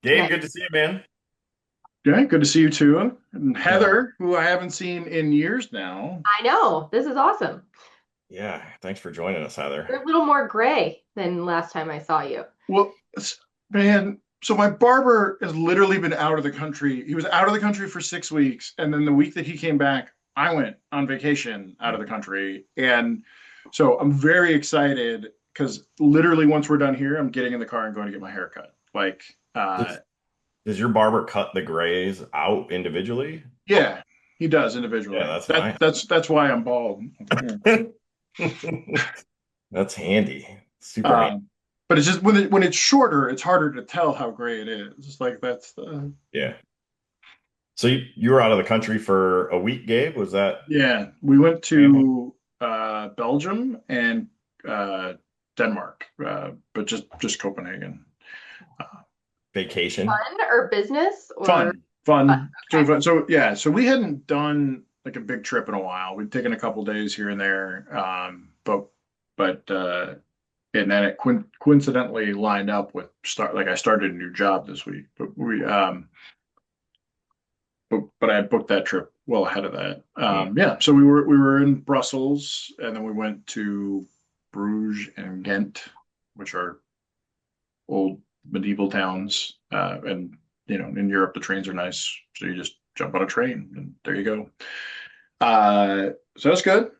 Gabe, good to see you, man. Yeah, good to see you too. And Uh, Heather, who I haven't seen in years now. I know. This is awesome. yeah, thanks for joining us, Heather. You're a little more gray than last time I saw you. Well, man, so my barber has literally been out of the country. He was out of the country for 6 weeks. And then the week that he came back, I went on vacation out of the country. And so I'm very excited because literally once we're done here, I'm getting in the car and going to get my hair cut. Does, does your barber cut the grays out individually? Yeah, he does Yeah, individually. that's That nice. that's why I'm bald. Yeah. That's handy. Super handy. Um, but it's just when it's shorter, it's harder to tell how gray it is. It's like that's the Yeah. So you were out of the country for a week, Gabe? Was that yeah. We went family to Belgium and uh, Denmark, but just Copenhagen. Uh, vacation? Fun or business or fun? fun, so Okay. fun. So yeah, so we hadn't done like a big trip in a while. We'd taken a couple days here and there, but and then it coincidentally lined up with I started a new job this week, but I had booked that trip well ahead of that. Mm. Yeah, so we were in Brussels, and then we went to Bruges and Ghent, which are old medieval towns. And in Europe, the trains are nice, so you just jump on a train, and there you go. So that's good.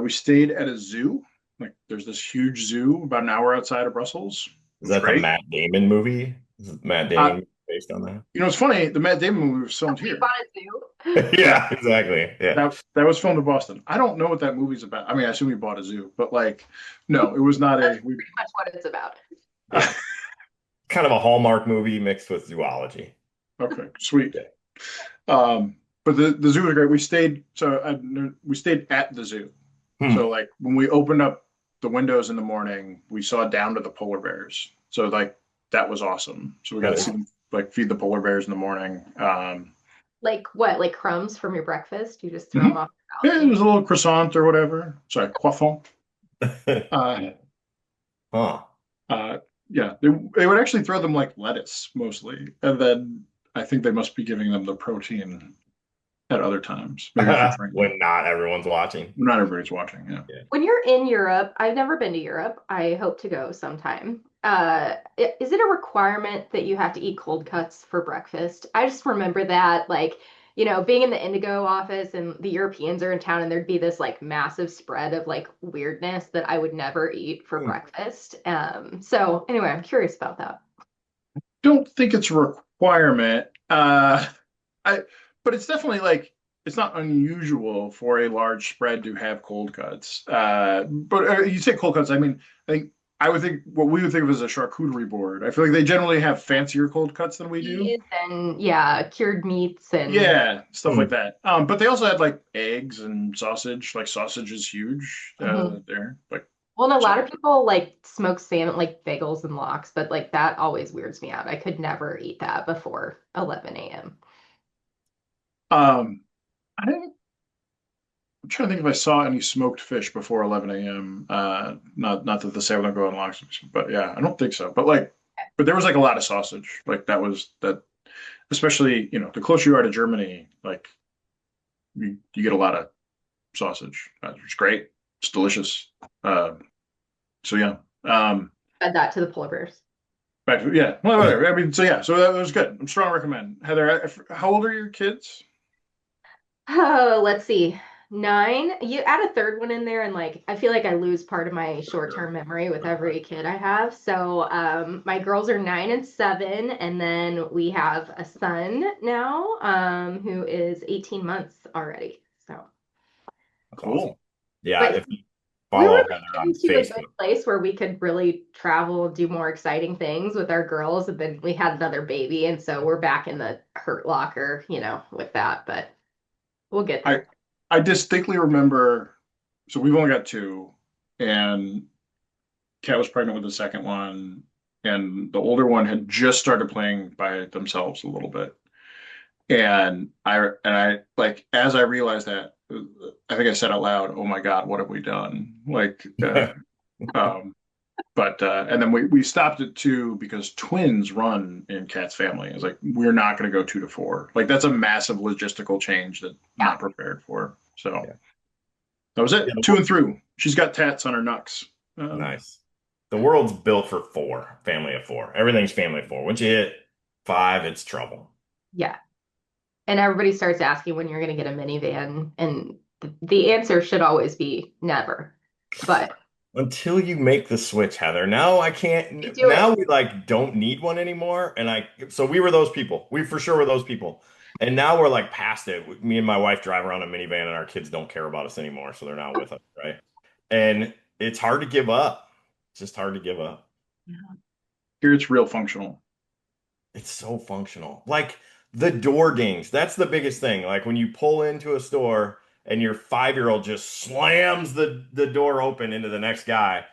We stayed at a zoo. Like, there's this huge zoo about an hour outside of Brussels. It Is was that the great. Matt Damon movie? Is Matt Uh, Damon based on that? it's funny. The Matt Damon movie was filmed We bought here. a zoo. Yeah, Yeah, exactly. Yeah. that was filmed in Boston. I don't know what that movie's about. I mean, I assume we bought a zoo, but like, no, it was not That's a. We pretty much what it's about. Yeah. Kind of a Hallmark movie mixed with zoology. Okay, sweet. Yeah. But the zoo was great. We stayed at the zoo. Hmm. So like when we opened up the windows in the morning, we saw down to the polar bears. So like that was awesome. So we got to see Cool. them like feed the polar bears in the morning. Like what? Like crumbs from your breakfast? You just throw them Mhm. off the Yeah, there's balcony? a little croissant or whatever. Sorry, croissant. Uh, Huh. yeah, they would actually throw them like lettuce mostly, and then I think they must be giving them the protein at other times, maybe for training. When not everyone's watching. Not everybody's watching. Yeah. Yeah. When you're in Europe, I've never been to Europe. I hope to go sometime. Is it a requirement that you have to eat cold cuts for breakfast? I just remember that, like, being in the Indigo office and the Europeans are in town, and there'd be this like massive spread of like weirdness that I would never eat for Hmm. breakfast. So anyway, I'm curious about that. Don't think it's a requirement. I, but it's definitely like it's not unusual for a large spread to have cold cuts. But you say cold cuts, I think I would think what we would think of as a charcuterie board. I feel like they generally have fancier cold cuts than we do. Cheese and yeah, cured meats and Yeah, stuff Hmm. like that. But they also had like eggs and sausage. Like sausage is huge Mhm. there. Like Well, and a lot so. of people like smoke salmon, like bagels and lox, but like that always weirds me out. I could never eat that before 11 a.m. Um, I didn't I'm trying to think if I saw any smoked fish before 11 a.m. Not that the salmon don't go on lox, but yeah, I don't think so. But there was like a lot of sausage. Like that was that, especially the closer you are to Germany, like you get a lot of sausage. It's great. It's delicious. Uh, so yeah. Fed that to the polar bears. Yeah. Well, whatever. I mean, so yeah. So that was good. I'm strong recommend. Heather, how old are your kids? Oh, let's see. 9. You add a third one in there, and like I feel like I lose part of my short-term memory with every kid I have. So my girls are 9 and 7, and then we have a son now, who is 18 months already. So, That's awesome. Cool. Yeah, but if you we were follow Heather like on into a good Facebook. place where we could really travel, do more exciting things with our girls, and then we had another baby, and so we're back in the hurt locker, with that, but we'll get I there. I distinctly remember. So we've only got two, and Kat was pregnant with the second one, and the older one had just started playing by themselves a little bit. And I like as I realized that, I think I said out loud, "Oh my God, what have we done?" Um, But and then we stopped at 2 because twins run in Cat's family. It's like we're not going to go 2 to 4. Like that's a massive logistical change that I'm Yeah. not prepared for. So Yeah. that was it. Yeah, 2 and through. She's got tats on her knucks. nice. The world's built for four, family of four. Everything's family of four. Once you hit five, it's trouble. Yeah. And everybody starts asking when you're going to get a minivan, and the answer should always be never. But Until you make the switch, Heather. Now I you can't. do it. Now we like don't need one anymore. So we were those people. We for sure were those people. And now we're like past it. Me and my wife drive around a minivan and our kids don't care about us anymore. So they're not with us, right? And it's hard to give up. It's just hard to give up. Here it's real functional. It's so functional. Like the door dings. That's the biggest thing. Like when you pull into a store and your 5-year-old just slams the door open into the next guy.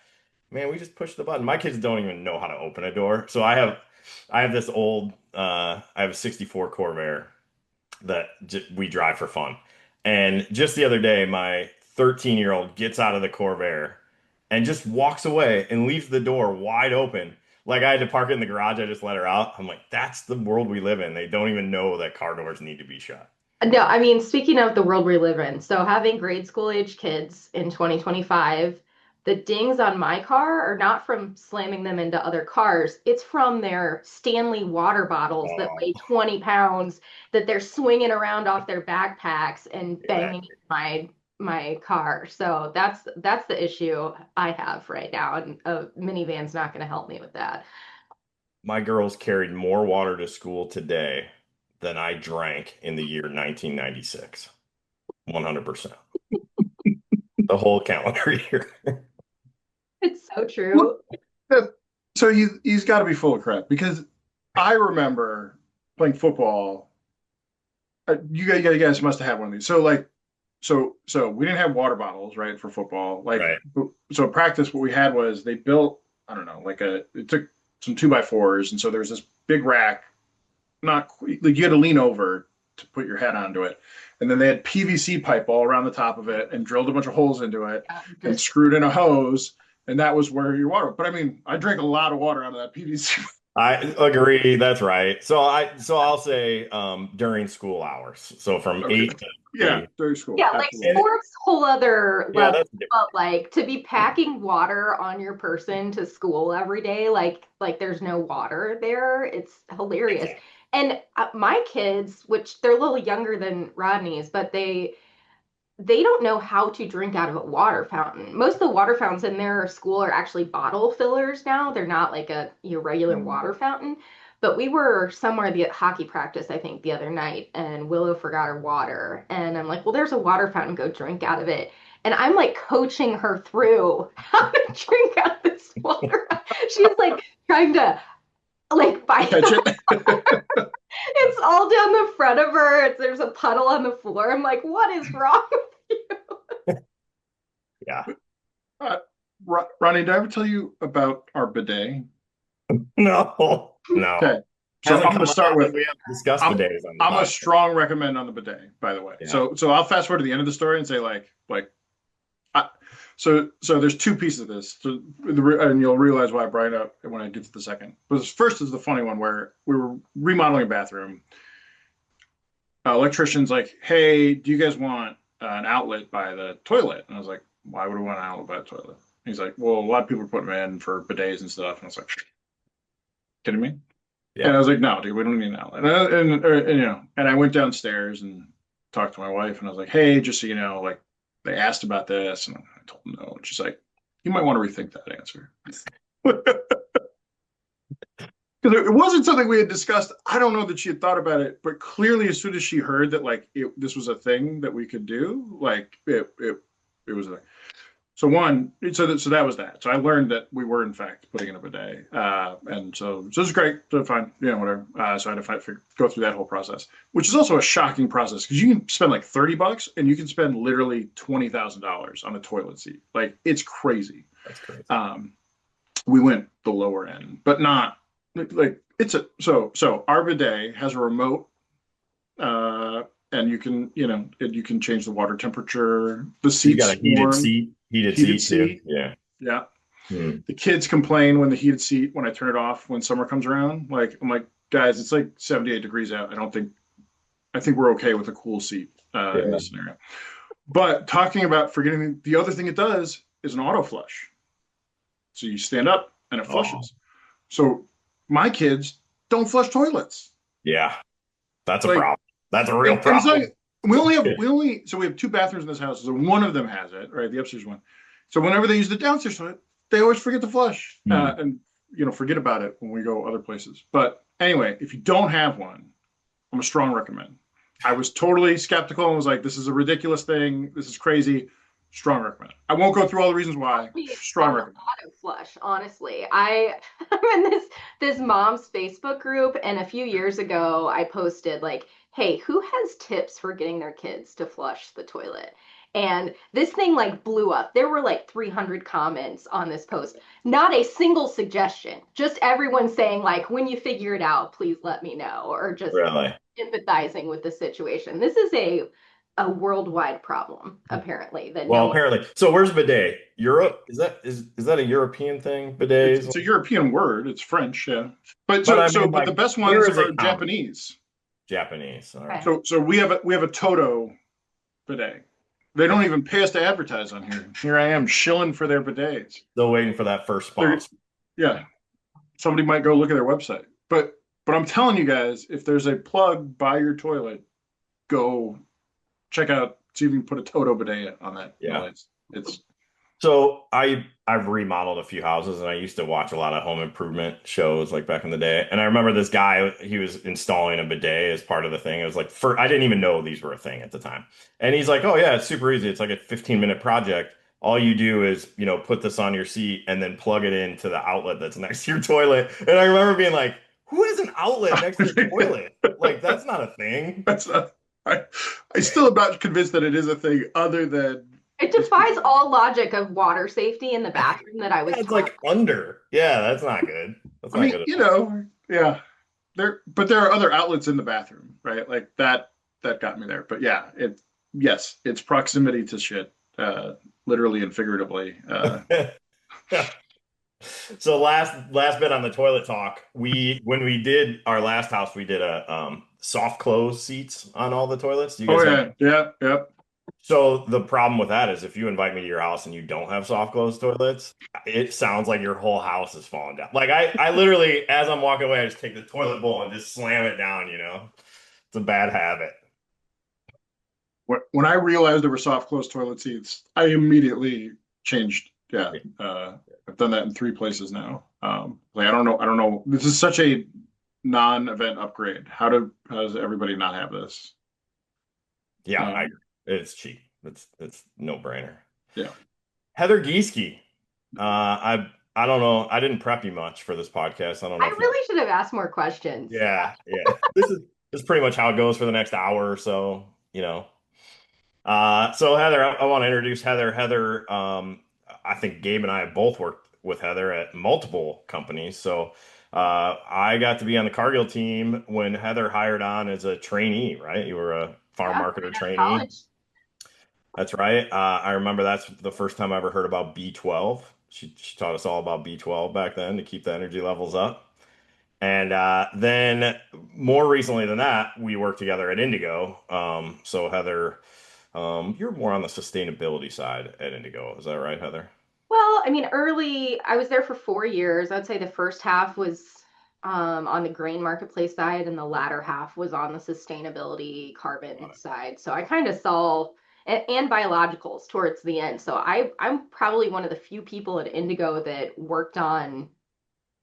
Man, we just push the button. My kids don't even know how to open a door. So I have this old I have a 64 Corvair that we drive for fun. And just the other day, my 13-year-old gets out of the Corvair and just walks away and leaves the door wide open. Like I had to park it in the garage. I just let her out. I'm like, that's the world we live in. They don't even know that car doors need to be shut. No, I mean, speaking of the world we live in, so having grade school age kids in 2025, the dings on my car are not from slamming them into other cars. It's from their Stanley water bottles that weigh Oh, 20 pounds that they're swinging around off their backpacks and banging exactly. my car. So that's the issue I have right now, and a minivan's not going to help me with that. My girls carried more water to school today than I drank in the year 1996. 100%. The whole calendar year. It's so Well, true. so he's got to be full of crap because I remember playing football. You guys must have had one of these. So like, so we didn't have water bottles, right, for football. Like, Right. so practice, what we had was they built, I don't know, like it took some 2 by 4s, and so there was this big rack, not like you had to lean over to put your head onto it, and then they had PVC pipe all around the top of it and drilled a bunch of holes into it and Just screwed in a hose, and that was where your water. But I mean, I drank a lot of water out of that PVC. I agree. That's right. So I'll say during school hours. So from Okay, 8 to yeah, 3. very school, yeah, like absolutely. And sports, whole other yeah, level. that's different. But like to be packing water on your person to school every day, like there's no water there. It's hilarious. Exactly. And my kids, which they're a little younger than Rodney's, but they don't know how to drink out of a water fountain. Most of the water fountains in their school are actually bottle fillers now. They're not like a your regular Mm. water fountain. But we were somewhere the hockey practice, I think, the other night, and Willow forgot her water. And I'm like, well, there's a water fountain, go drink out of it. And I'm like coaching her through how to drink out of this water. She's like trying to like fight. Catch it. It's all down the front of her. There's a puddle on the floor. I'm like, what is wrong with you? Yeah. uh, Ronnie, did I ever tell you about our bidet? No. No. Okay, so Hasn't I'm going come to start up and with we haven't discussed the I'm days on the I'm a podcast. strong recommend on the bidet, by the way. Yeah. So I'll fast forward to the end of the story and say like I, so there's 2 pieces of this, so and you'll realize why I brought it up when I get to the second. But first is the funny one where we were remodeling a bathroom. Electrician's like, "Hey, do you guys want an outlet by the toilet?" And I was like, "Why would we want an outlet by the toilet?" He's like, "Well, a lot of people are putting them in for bidets and stuff." And I was like, "Kidding me?" And I Yeah. was like, "No, dude, we don't need an outlet." And I went downstairs and talked to my wife, and I was like, "Hey, just so you know, like they asked about this," and I told them no. And she's like, "You might want to rethink that answer." Because it wasn't something we had discussed. I don't know that she had thought about it, but clearly, as soon as she heard that this was a thing that we could do, like it was a so one. So that was that. So I learned that we were in fact putting in a bidet, and so it was great. So fine, whatever. So I had to go through that whole process, which is also a shocking process because you can spend like $30 and you can spend literally $20,000 on a toilet seat. Like it's crazy. That's crazy. We went the lower end, but not like it's a so our bidet has a remote, uh, and you can change the water temperature. The You got seats a heated warm, seat, heated heated seat too. seat. Yeah. Yeah. Hmm. The kids complain when the heated seat, when I turn it off when summer comes around. Like, I'm like, guys, it's like 78 degrees out. I think we're okay with a cool seat in Yeah. this scenario. But talking about forgetting, the other thing it does is an auto flush. So you stand up and it Oh, flushes. So my kids don't flush toilets. yeah. That's a Like, problem. That's a real and it's like, problem. so we have two bathrooms in this house. So one of them has it, right? The upstairs one. So whenever they use the downstairs toilet, they always forget to flush Hmm. and, forget about it when we go other places. But anyway, if you don't have one, I'm a strong recommend. I was totally skeptical and was like, this is a ridiculous thing. This is crazy. Strong recommend. I won't go through all the reasons why. Me Strong on the recommend. auto flush, honestly. I'm in this mom's Facebook group, and a few years ago I posted like, hey, who has tips for getting their kids to flush the toilet? And this thing like blew up. There were like 300 comments on this post. Not a single suggestion. Just everyone saying like, when you figure it out, please let me know, or just Really? empathizing with the situation. This is a worldwide problem, apparently, that no Well, one. apparently. So where's bidet? Europe? Is that a European thing? Bidets? It's a European word. It's French, yeah. But But I mean, but the like, best where ones is are it common? Japanese. Japanese. All right. Okay. So we have a Toto bidet. They don't Okay. even pay us to advertise on here. Here I am shilling for their bidets. Still waiting for that first They're, sponsor. yeah, somebody might go look at their website. But I'm telling you guys, if there's a plug by your toilet, go check out, see if you can put a Toto bidet on that. Yeah. It's So I've remodeled a few houses and I used to watch a lot of home improvement shows like back in the day. And I remember this guy, he was installing a bidet as part of the thing. It was like I didn't even know these were a thing at the time. And he's like, "Oh yeah, it's super easy. It's like a 15-minute project. All you do is, put this on your seat and then plug it into the outlet that's next to your toilet." And I remember being like, "Who has an outlet next to their toilet? Like that's not a thing." that's not, I still am not convinced that it is a thing other than It just defies people. all logic of water safety in the bathroom that I Yeah, was it's taught. like under. Yeah, that's not good. That's I not mean, good at all. yeah. There are other outlets in the bathroom, right? Like that got me there. But yeah, yes, it's proximity to shit, literally and figuratively. So last bit on the toilet talk. When we did our last house, we did a soft close seats on all the toilets. Do you Oh guys have? yeah, yeah, yeah. So the problem with that is if you invite me to your house and you don't have soft close toilets, it sounds like your whole house is falling down. Like I literally, as I'm walking away, I just take the toilet bowl and just slam it down, It's a bad habit. When I realized there were soft close toilet seats, I immediately changed. Yeah, I've done that in 3 places now. Like I don't know. This is such a non-event upgrade. How does everybody not have this? Yeah, I Um, agree. It's cheap. It's no brainer. yeah. Heather Gieseke. I don't know. I didn't prep you much for this podcast. I don't know I if you. really should have asked more questions. Yeah, yeah. This is pretty much how it goes for the next hour or so. So Heather, I want to introduce Heather. Heather, I think Gabe and I have both worked with Heather at multiple companies. So I got to be on the Cargill team when Heather hired on as a trainee, right? You were a farm Yeah, marketer right out of trainee. college. That's right. I remember that's the first time I ever heard about B12. She taught us all about B12 back then to keep the energy levels up. And then more recently than that, we worked together at Indigo. So Heather, you're more on the sustainability side at Indigo. Is that right, Heather? Well, I mean, I was there for 4 years. I'd say the first half was on the grain marketplace side, and the latter half was on the sustainability Got carbon it. side. So I kind of saw, and biologicals towards the end. So I'm probably one of the few people at Indigo that worked on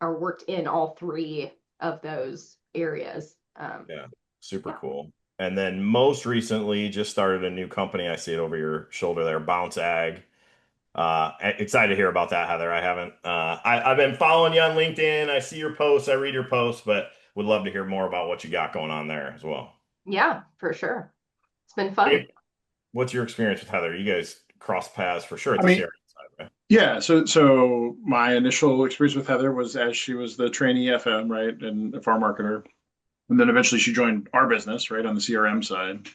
or worked in all three of those areas. Yeah, super Yeah. cool. And then most recently, just started a new company. I see it over your shoulder there, BounceAg. Excited to hear about that, Heather. I haven't. I've been following you on LinkedIn. I see your posts. I read your posts, but would love to hear more about what you got going on there as well. Yeah, for sure. It's been fun. Gabe, what's your experience with Heather? You guys cross paths for sure at I the mean, CRM side, right? yeah. So my initial experience with Heather was as she was the trainee FM, right, and a farm marketer, and then eventually she joined our business, right, on the CRM side.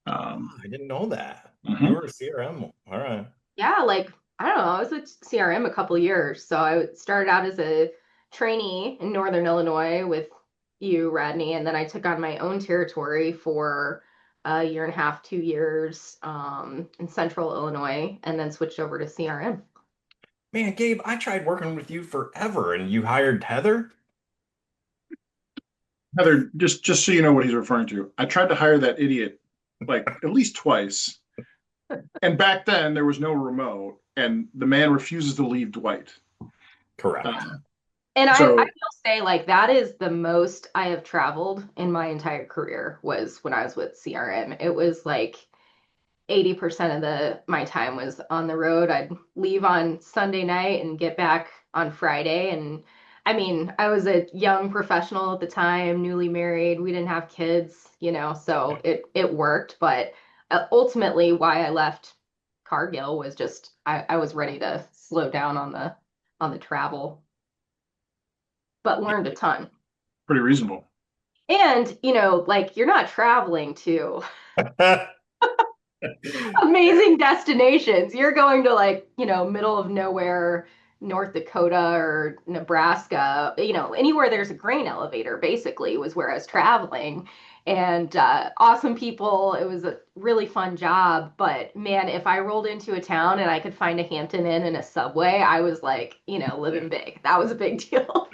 Oh, Um, I didn't know that. You mhm. were a CRM. All right. Yeah, like I don't know, I was with CRM a couple years. So I started out as a trainee in Northern Illinois with you, Rodney, and then I took on my own territory for a year and a half, 2 years in Central Illinois, and then switched over to CRM. Man, Gabe, I tried working with you forever and you hired Heather? Heather, just so you know what he's referring to, I tried to hire that idiot like at least twice. And back then there was no remote, and the man refuses to leave Dwight. Correct. Um, And I so will say, like, that is the most I have traveled in my entire career was when I was with CRM. It was like 80% of the my time was on the road. I'd leave on Sunday night and get back on Friday. And I mean, I was a young professional at the time, newly married. We didn't have kids, so it worked. But ultimately, why I left Cargill was just I was ready to slow down on the travel, but learned a ton. pretty reasonable. And, like you're not traveling to amazing destinations. You're going to like, middle of nowhere, North Dakota or Nebraska, anywhere there's a grain elevator basically was where I was traveling. And awesome people. It was a really fun job. But man, if I rolled into a town and I could find a Hampton Inn and a Subway, I was like, living big. That was a big deal.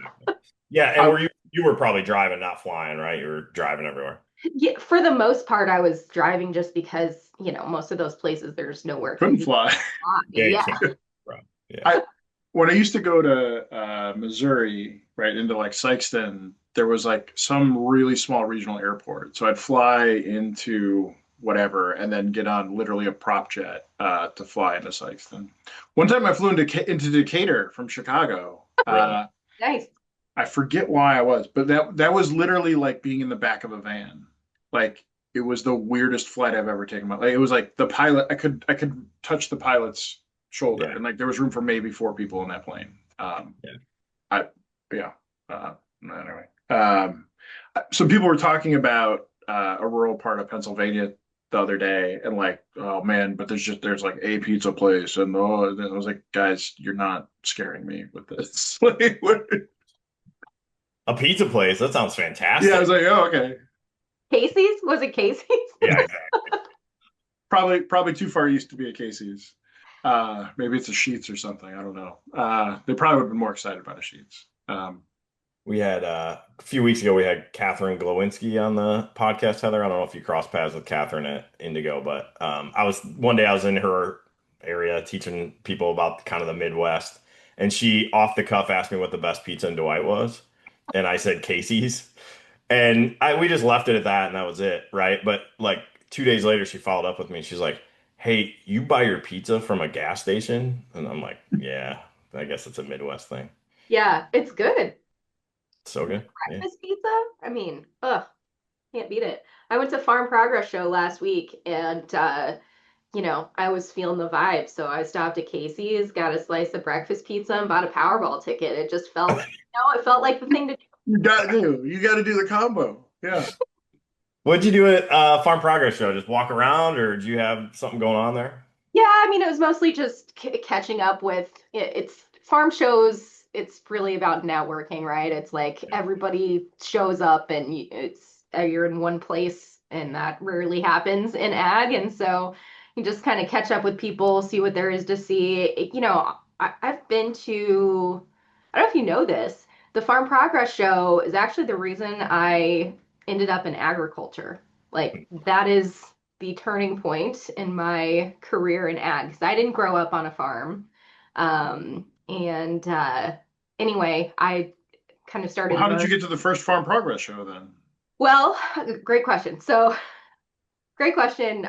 Yeah, and I you were probably driving, not flying, right? You were driving everywhere. Yeah, for the most part, I was driving just because, most of those places there's nowhere couldn't convenient fly. to fly. Yeah, you Yeah. can't. Right. Yeah. I when I used to go to Missouri, right into like Sikeston, there was like some really small regional airport. So I'd fly into whatever and then get on literally a prop jet to fly into Sikeston. One time I flew into Decatur from Chicago. Really? Nice. I forget why I was, but that was literally like being in the back of a van. Like it was the weirdest flight I've ever taken. Like it was like the pilot. I could touch the pilot's shoulder, Yeah. and like there was room for maybe four people in that plane. Yeah. I yeah. Anyway, some people were talking about a rural part of Pennsylvania the other day, and like, oh man, but there's like a pizza place, and oh, and I was like, guys, you're not scaring me with this. Like, A pizza place. That sounds yeah, I fantastic. was like, oh, okay. Casey's? Was it Casey's? Yeah, exactly. Probably too far east to be a Casey's. Maybe it's a Sheets or something. I don't know. They probably would have been more excited about a Sheets. We had a few weeks ago, we had Catherine Glowinski on the podcast, Heather. I don't know if you cross paths with Catherine at Indigo, but one day I was in her area teaching people about kind of the Midwest, and she off the cuff asked me what the best pizza in Dwight was. And I said Casey's. And we just left it at that, and that was it, right? But like 2 days later, she followed up with me. She's like, "Hey, you buy your pizza from a gas station?" And I'm like, "Yeah, I guess it's a Midwest thing." Yeah, it's good. So good. Yeah. Breakfast pizza? I mean, ugh, can't beat it. I went to Farm Progress Show last week and I was feeling the vibe. So I stopped at Casey's, got a slice of breakfast pizza, and bought a Powerball ticket. It just felt, it felt like the thing to do. You got to do the combo. Yeah. What'd you do at Farm Progress Show? Just walk around, or did you have something going on there? Yeah, I mean, it was mostly just catching up with it's farm shows. It's really about networking, right? It's like everybody shows up and you're in one place, and that rarely happens in ag. And so you just kind of catch up with people, see what there is to see. I've been to, I don't know if you know this, the Farm Progress Show is actually the reason I ended up in agriculture. Like, that is the turning point in my career in ag because I didn't grow up on a farm. And anyway, I kind of Well, started how did you learning. get to the first Farm Progress show then? Well, great question. So, great question.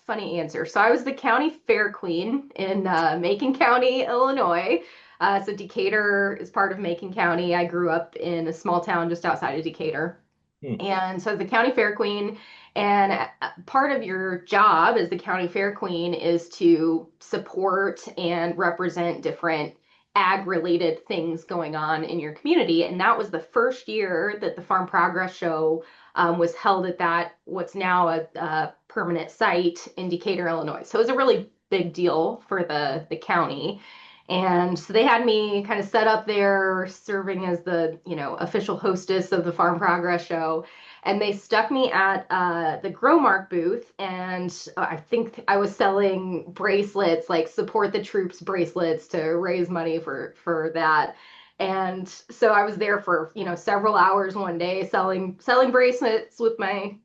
Funny answer. So, I was the county fair queen in Macon County, Illinois. So, Decatur is part of Macon County. I grew up in a small town just outside of Decatur. Hmm. And so the county fair queen, and part of your job as the county fair queen is to support and represent different ag related things going on in your community. And that was the first year that the Farm Progress Show was held at that, what's now a permanent site in Decatur, Illinois. So it was a really big deal for the county. And so they had me kind of set up there serving as the, official hostess of the Farm Progress show. And they stuck me at the Growmark booth, and I think I was selling bracelets, like support the troops bracelets to raise money for that. And so I was there for, several hours one day selling bracelets with my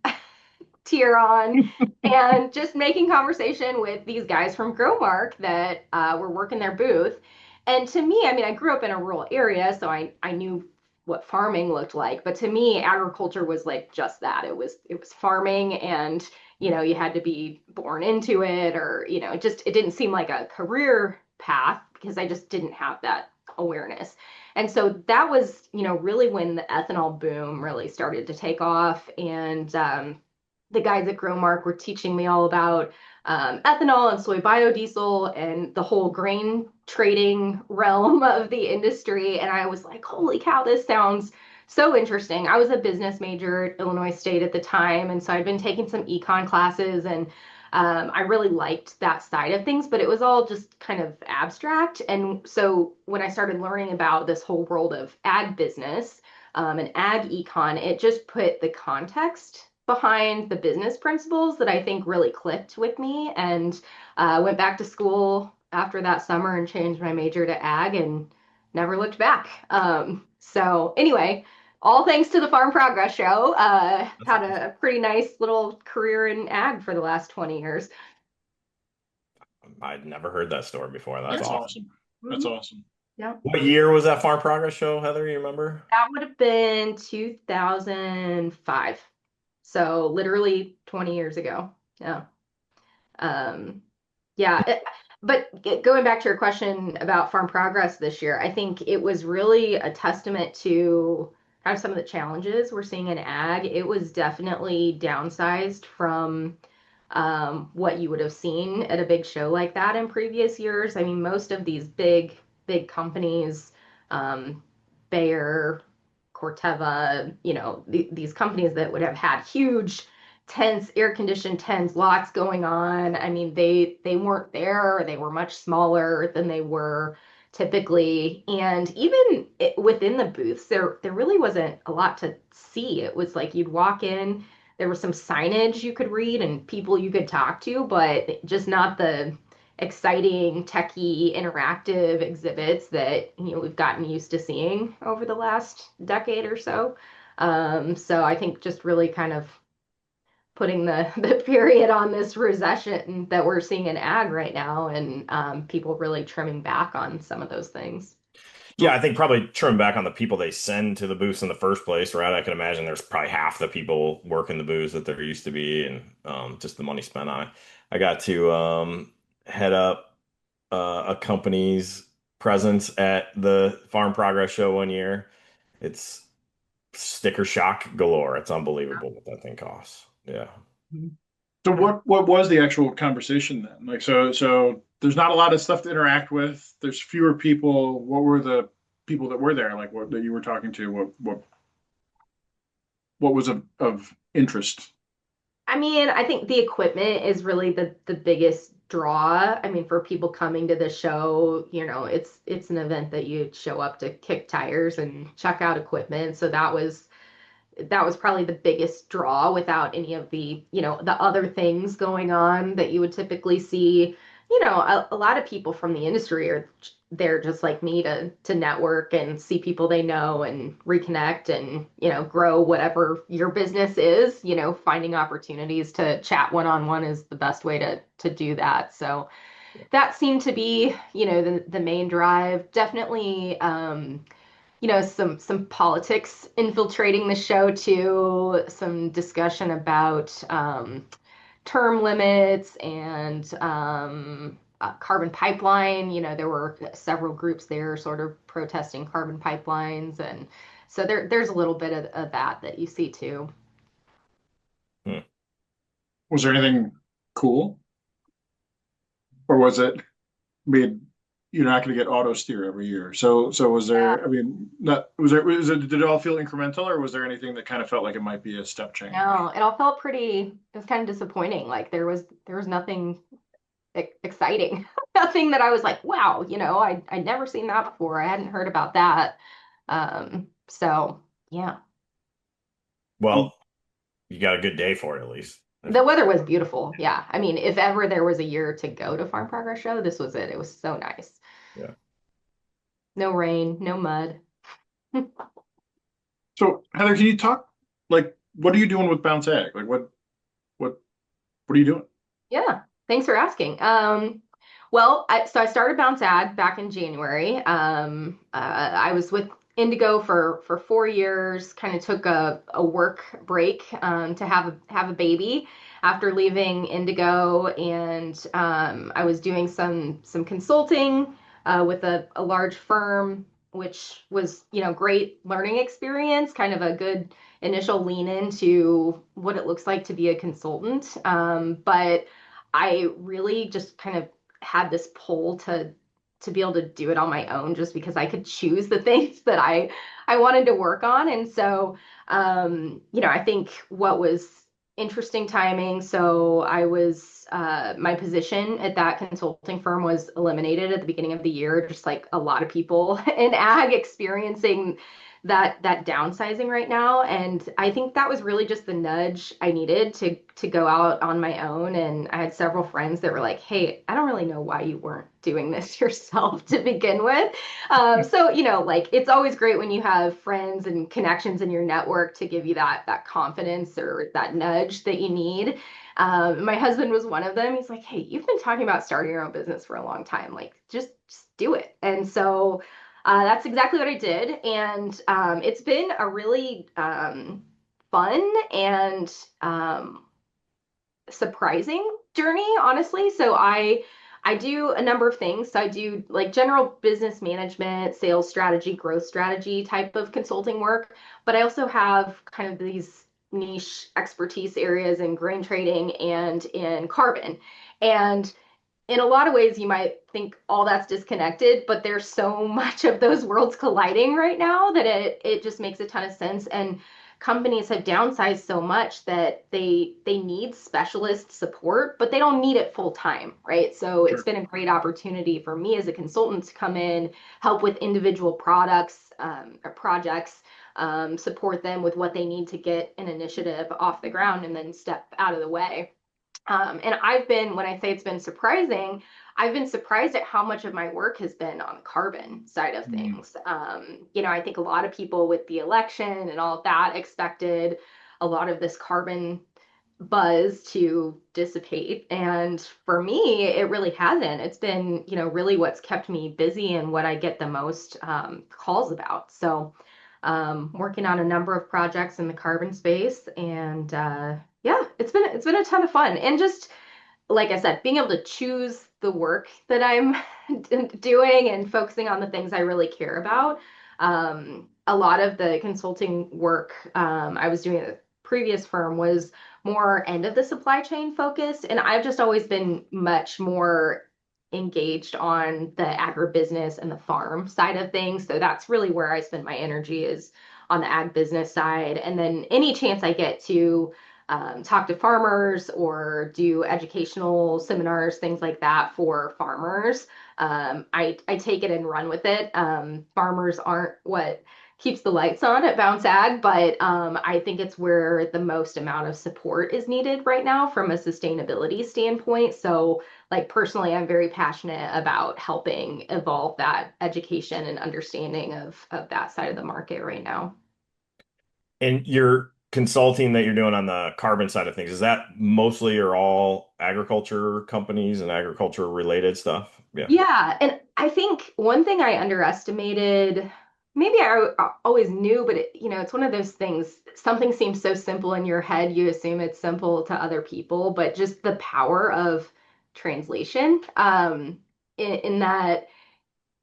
tier on and just making conversation with these guys from Growmark that were working their booth. And to me, I mean, I grew up in a rural area, so I knew what farming looked like. But to me, agriculture was like just that. It was farming, and you had to be born into it, or it didn't seem like a career path because I just didn't have that awareness. And so that was, really when the ethanol boom really started to take off. And the guys at Growmark were teaching me all about ethanol and soy biodiesel and the whole grain trading realm of the industry. And I was like, holy cow, this sounds so interesting. I was a business major at Illinois State at the time. And so I'd been taking some econ classes, and I really liked that side of things, but it was all just kind of abstract. And so when I started learning about this whole world of ag business and ag econ, it just put the context behind the business principles that I think really clicked with me. And went back to school after that summer and changed my major to ag and never looked back. So anyway, all thanks to the Farm Progress Show. That's Had awesome. a pretty nice little career in ag for the last 20 years. I'd never heard that story before. That's Yeah. That's awesome. awesome. That's Mhm. awesome. Yeah. What year was that Farm Progress show, Heather? You remember? That would have been 2005. So literally 20 years ago. Yeah. Um, yeah, but going back to your question about Farm Progress this year, I think it was really a testament to kind of some of the challenges we're seeing in ag. It was definitely downsized from what you would have seen at a big show like that in previous years. I mean, most of these big companies, um, Bayer, Corteva, these companies that would have had huge tents, air conditioned tents, lots going on. I mean, they weren't there. They were much smaller than they were typically. And even within the booths, there really wasn't a lot to see. It was like you'd walk in, there was some signage you could read and people you could talk to, but just not the exciting, techie, interactive exhibits that we've gotten used to seeing over the last decade or so. So I think just really kind of putting the period on this recession that we're seeing in ag right now, and people really trimming back on some of those things. Yeah, I think probably trim back on the people they send to the booths in the first place, right? I can imagine there's probably half the people working the booths that there used to be, and just the money spent on it. I got to head up a company's presence at the Farm Progress Show one year. It's sticker shock galore. It's unbelievable what that thing costs. Yeah. So what was the actual conversation then? Like so there's not a lot of stuff to interact with. There's fewer people. What were the people that were there? Like what that you were talking to? What was of interest? I mean, I think the equipment is really the biggest draw. I mean, for people coming to the show, it's an event that you show up to kick tires and check out equipment. So that was probably the biggest draw without any of the other things going on that you would typically see. A lot of people from the industry are there just like me to network and see people they know and reconnect and, grow whatever your business is. Finding opportunities to chat one-on-one is the best way to do that. So that seemed to be, the main drive. Definitely, some politics infiltrating the show too, some discussion about term limits and carbon pipeline. There were several groups there sort of protesting carbon pipelines, and so there's a little bit of that you see too. Hmm. Was there anything cool, or was it? I mean, you're not going to get auto steer every year. So was there? I mean, not was there? Did it all feel incremental, or was there anything that kind of felt like it might be a step change? No, it all felt pretty, it was kind of disappointing. Like there was nothing exciting. Nothing that I was like, wow, I'd never seen that before. I hadn't heard about that. So yeah, Well, you got a good day for it at least. the weather was beautiful. Yeah. I mean, if ever there was a year to go to Farm Progress Show, this was it. It was so nice. Yeah. No rain, no mud. So Heather, can you talk like what are you doing with BounceAg? Like what what are you doing? Yeah, thanks for asking. Well, I started BounceAg back in January. I was with Indigo for 4 years. Kind of took a work break to have a baby after leaving Indigo, and I was doing some consulting with a large firm, which was great learning experience. Kind of a good initial lean into what it looks like to be a consultant. But I really just kind of had this pull to be able to do it on my own just because I could choose the things that I wanted to work on. And so I think what was interesting timing, so I was my position at that consulting firm was eliminated at the beginning of the year, just like a lot of people in ag experiencing that downsizing right now. And I think that was really just the nudge I needed to go out on my own. And I had several friends that were like, hey, I don't really know why you weren't doing this yourself to begin with. So like it's always great when you have friends and connections in your network to give you that confidence or that nudge that you need. My husband was one of them. He's like, hey, you've been talking about starting your own business for a long time. Like, just do it. And so that's exactly what I did. And it's been a really fun and surprising journey, honestly. So I do a number of things. So I do like general business management, sales strategy, growth strategy type of consulting work, but I also have kind of these niche expertise areas in grain trading and in carbon. And in a lot of ways, you might think all that's disconnected, but there's so much of those worlds colliding right now that it just makes a ton of sense. And companies have downsized so much that they need specialist support, but they don't need it full time, right? So it's Sure. been a great opportunity for me as a consultant to come in, help with individual products or projects, support them with what they need to get an initiative off the ground, and then step out of the way. And when I say it's been surprising, I've been surprised at how much of my work has been on the carbon side of Mm. things. I think a lot of people with the election and all of that expected a lot of this carbon buzz to dissipate. And for me, it really hasn't. It's been, really what's kept me busy and what I get the most calls about. So, working on a number of projects in the carbon space, and yeah, it's been a ton of fun. And just like I said, being able to choose the work that I'm doing and focusing on the things I really care about. A lot of the consulting work I was doing at the previous firm was more end of the supply chain focused, and I've just always been much more engaged on the agribusiness and the farm side of things. So that's really where I spend my energy is on the ag business side. And then any chance I get to talk to farmers or do educational seminars, things like that for farmers. I take it and run with it. Farmers aren't what keeps the lights on at Bounce Ag, but I think it's where the most amount of support is needed right now from a sustainability standpoint. So, like personally, I'm very passionate about helping evolve that education and understanding of that side of the market right now. And your consulting that you're doing on the carbon side of things, is that mostly or all agriculture companies and agriculture related stuff? Yeah. Yeah, and I think one thing I underestimated, maybe I always knew, but it's one of those things, something seems so simple in your head, you assume it's simple to other people, but just the power of translation, in that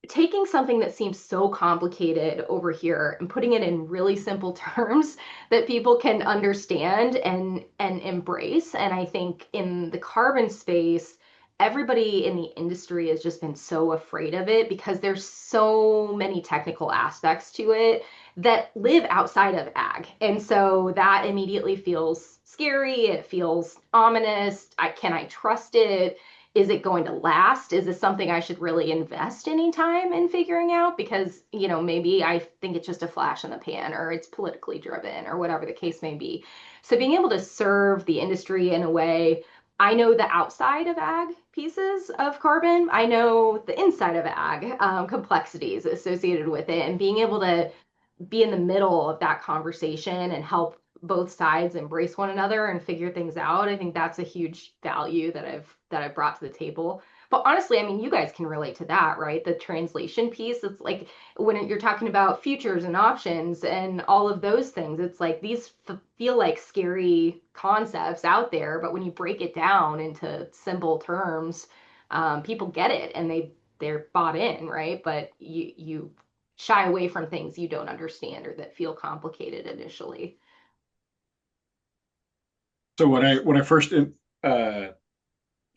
taking something that seems so complicated over here and putting it in really simple terms that people can understand and embrace. And I think in the carbon space, everybody in the industry has just been so afraid of it because there's so many technical aspects to it that live outside of ag. And so that immediately feels scary. It feels ominous. Can I trust it? is it going to last? Is this something I should really invest any time in figuring out? Because, maybe I think it's just a flash in the pan or it's politically driven or whatever the case may be. So being able to serve the industry in a way, I know the outside of ag pieces of carbon. I know the inside of ag complexities associated with it, and being able to be in the middle of that conversation and help both sides embrace one another and figure things out. I think that's a huge value that I've brought to the table. But honestly, I mean, you guys can relate to that, right? The translation piece. It's like when you're talking about futures and options and all of those things, it's like these feel like scary concepts out there, but when you break it down into simple terms, people get it and they're bought in, right? But you shy away from things you don't understand or that feel complicated initially. So when I first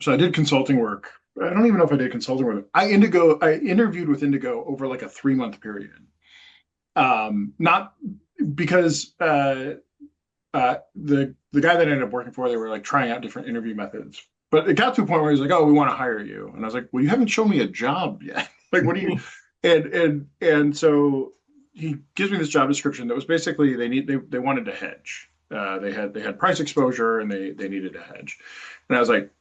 so I did consulting work. I don't even know if I did consulting work. I interviewed with Indigo over like a 3 month period. Not because the guy that I ended up working for, they were like trying out different interview methods. But it got to a point where he's like, "Oh, we want to hire you," and I was like, "Well, you haven't shown me a job yet. Like, what do you?" And so he gives me this job description that was basically they wanted to hedge. They had price exposure and they needed a hedge, and I was like,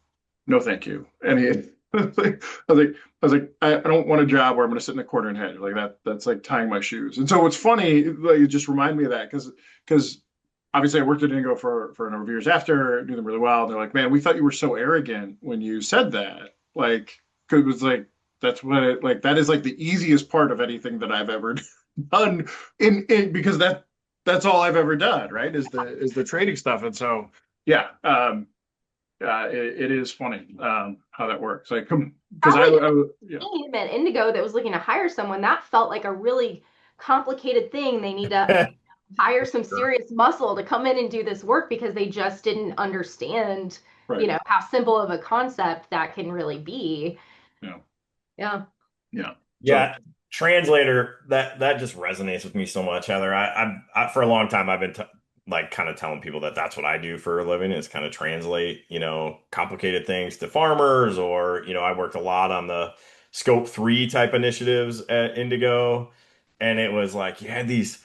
"No, thank you." And he, I don't want a job where I'm going to sit in the corner and hedge like that. That's like tying my shoes. And so what's funny, like, it just reminded me of that because obviously I worked at Indigo for a number of years after, knew them really well. They're like, man, we thought you were so arrogant when you said that. Like, 'cause it was like, that's what it, like, that is like the easiest part of anything that I've ever done in because that's all I've ever done, right? Is the trading stuff. And so, yeah, it is funny how that works. Like, because yeah, Team at Indigo that was looking to hire someone, that felt like a really complicated thing. They need to hire some Sure. serious muscle to come in and do this work because they just didn't understand, right, how simple of a concept that can really be. yeah, Yeah. yeah. So Yeah, translator, that just resonates with me so much, Heather. For a long time I've been t like kind of telling people that that's what I do for a living is kind of translate, complicated things to farmers, or I worked a lot on the scope 3 type initiatives at Indigo, and it was like you had these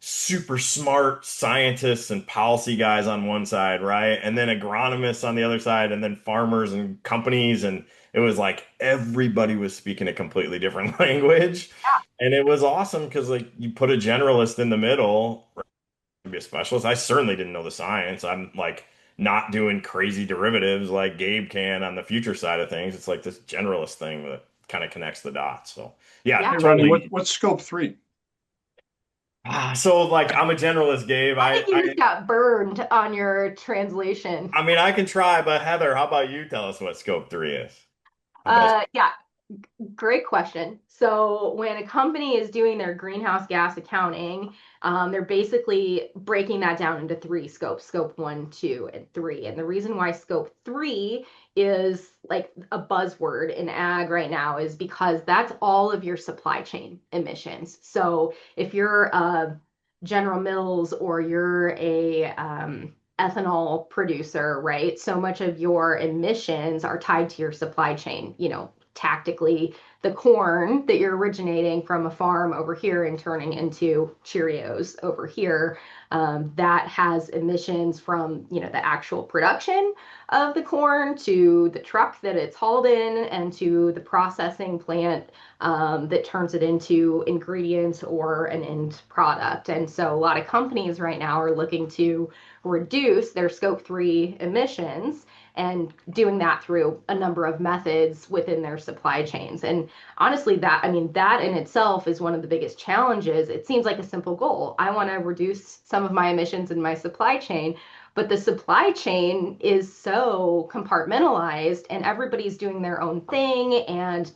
super smart scientists and policy guys on one side, right? And then agronomists on the other side, and then farmers and companies. And it was like everybody was speaking a completely different language. And it was awesome because like you put a generalist in the middle, right, to be a specialist. I certainly didn't know the science. I'm like not doing crazy derivatives like Gabe can on the future side of things. It's like this generalist thing that kind of connects the dots. So yeah, Yeah. hey, Rodney, totally. what's scope three? So like I'm a generalist, Gabe. I think you just got burned on your translation. I mean, I can try, but Heather, how about you tell us what scope 3 is? I bet. Yeah, great question. So when a company is doing their greenhouse gas accounting, they're basically breaking that down into three scopes, scope 1, 2, and 3. And the reason why scope 3 is like a buzzword in ag right now is because that's all of your supply chain emissions. So if you're General Mills or you're a ethanol producer, right? So much of your emissions are tied to your supply chain, tactically the corn that you're originating from a farm over here and turning into Cheerios over here, that has emissions from the actual production of the corn to the truck that it's hauled in and to the processing plant that turns it into ingredients or an end product. And so a lot of companies right now are looking to reduce their scope 3 emissions and doing that through a number of methods within their supply chains. And honestly, that in itself is one of the biggest challenges. It seems like a simple goal. I want to reduce some of my emissions in my supply chain, but the supply chain is so compartmentalized and everybody's doing their own thing. And,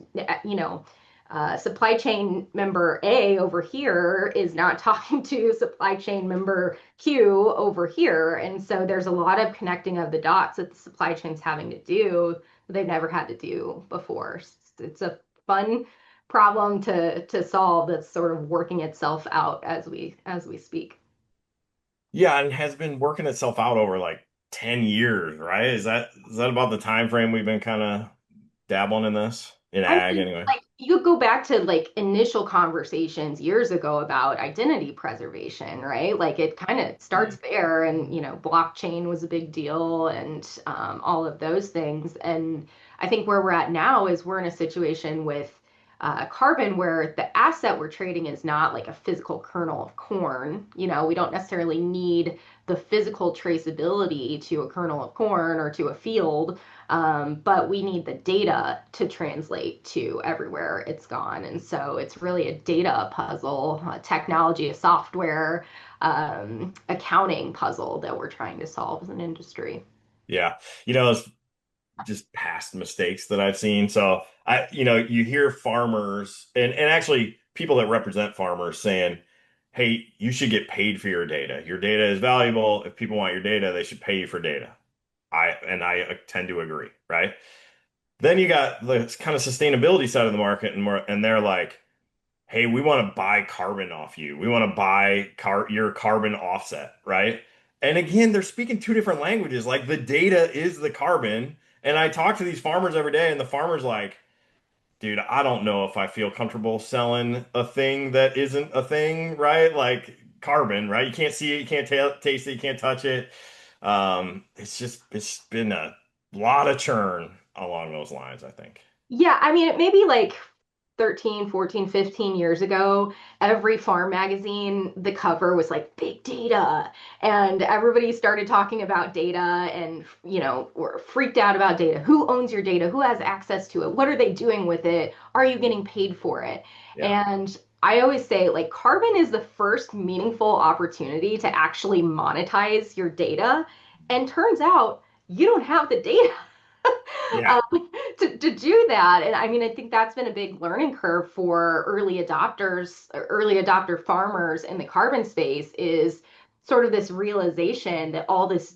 supply chain member A over here is not talking to supply chain member Q over here. And so there's a lot of connecting of the dots that the supply chain's having to do that they've never had to do before. It's a fun problem to solve that's sort of working itself out as we speak. Yeah, and has been working itself out over like 10 years, right? Is that about the time frame we've been kind of dabbling in this in I ag mean, anyway? like you go back to like initial conversations years ago about identity preservation, right? Like it kind of starts there, and blockchain was a big deal, and all of those things. And I think where we're at now is we're in a situation with carbon where the asset we're trading is not like a physical kernel of corn. We don't necessarily need the physical traceability to a kernel of corn or to a field, but we need the data to translate to everywhere it's gone. And so it's really a data puzzle, a technology, a software, accounting puzzle that we're trying to solve as an industry. Yeah. It's just past mistakes that I've seen. So you hear farmers and actually people that represent farmers saying, hey, you should get paid for your data. Your data is valuable. If people want your data, they should pay you for data. I tend to agree, right? Then you got the kind of sustainability side of the market and they're like, hey, we want to buy carbon off you. We want to buy your carbon offset, right? And again, they're speaking two different languages. Like the data is the carbon. And I talk to these farmers every day, and the farmer's like, dude, I don't know if I feel comfortable selling a thing that isn't a thing, right? Like carbon, right? You can't see it, you can't taste it, you can't touch it. It's been a lot of churn along those lines, I think. Yeah, I mean, it may be like 13, 14, 15 years ago, every farm magazine, the cover was like big data. And everybody started talking about data and, were freaked out about data. Who owns your data? Who has access to it? What are they doing with it? Are you getting paid for it? Yeah. And I always say, like, carbon is the first meaningful opportunity to actually monetize your data. And turns out you don't have the data. Yeah. um, to do that. And I mean, I think that's been a big learning curve for early adopters, early adopter farmers in the carbon space is sort of this realization that all this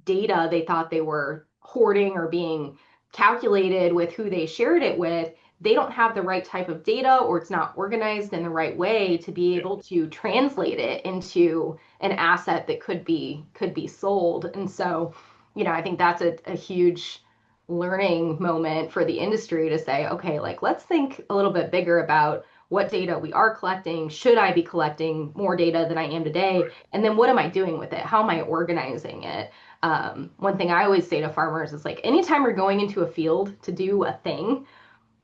data they thought they were hoarding or being calculated with who they shared it with, they don't have the right type of data or it's not organized in the right way to be Yeah. able to translate it into an asset that could be sold. And so, I think that's a huge learning moment for the industry to say, okay, like let's think a little bit bigger about what data we are collecting. Should I be collecting more data than I am today? Right. And then what am I doing with it? How am I organizing it? One thing I always say to farmers is like, anytime you're going into a field to do a thing,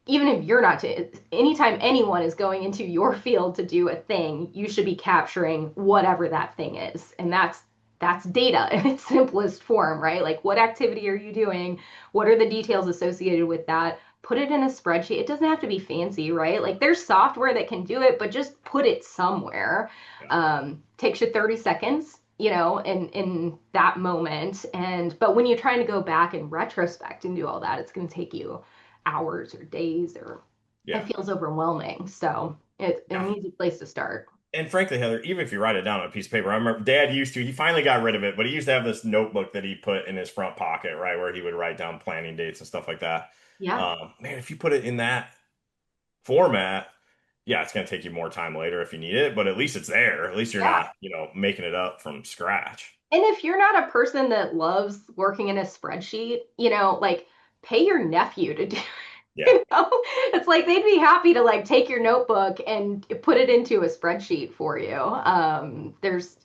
even if you're not to, anytime anyone is going into your field to do a thing, you should be capturing whatever that thing is. And that's data in its simplest form, right? Like what activity are you doing? What are the details associated with that? Put it in a spreadsheet. It doesn't have to be fancy, right? Like there's software that can do it, but just put it somewhere. Yeah. Takes you 30 seconds, in that moment. But when you're trying to go back in retrospect and do all that, it's going to take you hours or days, or it Yeah. feels overwhelming. So it's Yeah. an easy place to start. And frankly, Heather, even if you write it down on a piece of paper, I remember Dad he finally got rid of it, but he used to have this notebook that he put in his front pocket, right, where he would write down planning dates and stuff like that. Yeah. Man, if you put it in that format, yeah, it's going to take you more time later if you need it, but at least it's there. At least you're Yeah. not, making it up from scratch. And if you're not a person that loves working in a spreadsheet, like pay your nephew to do, Yeah. you know, it's like they'd be happy to like take your notebook and put it into a spreadsheet for you. There's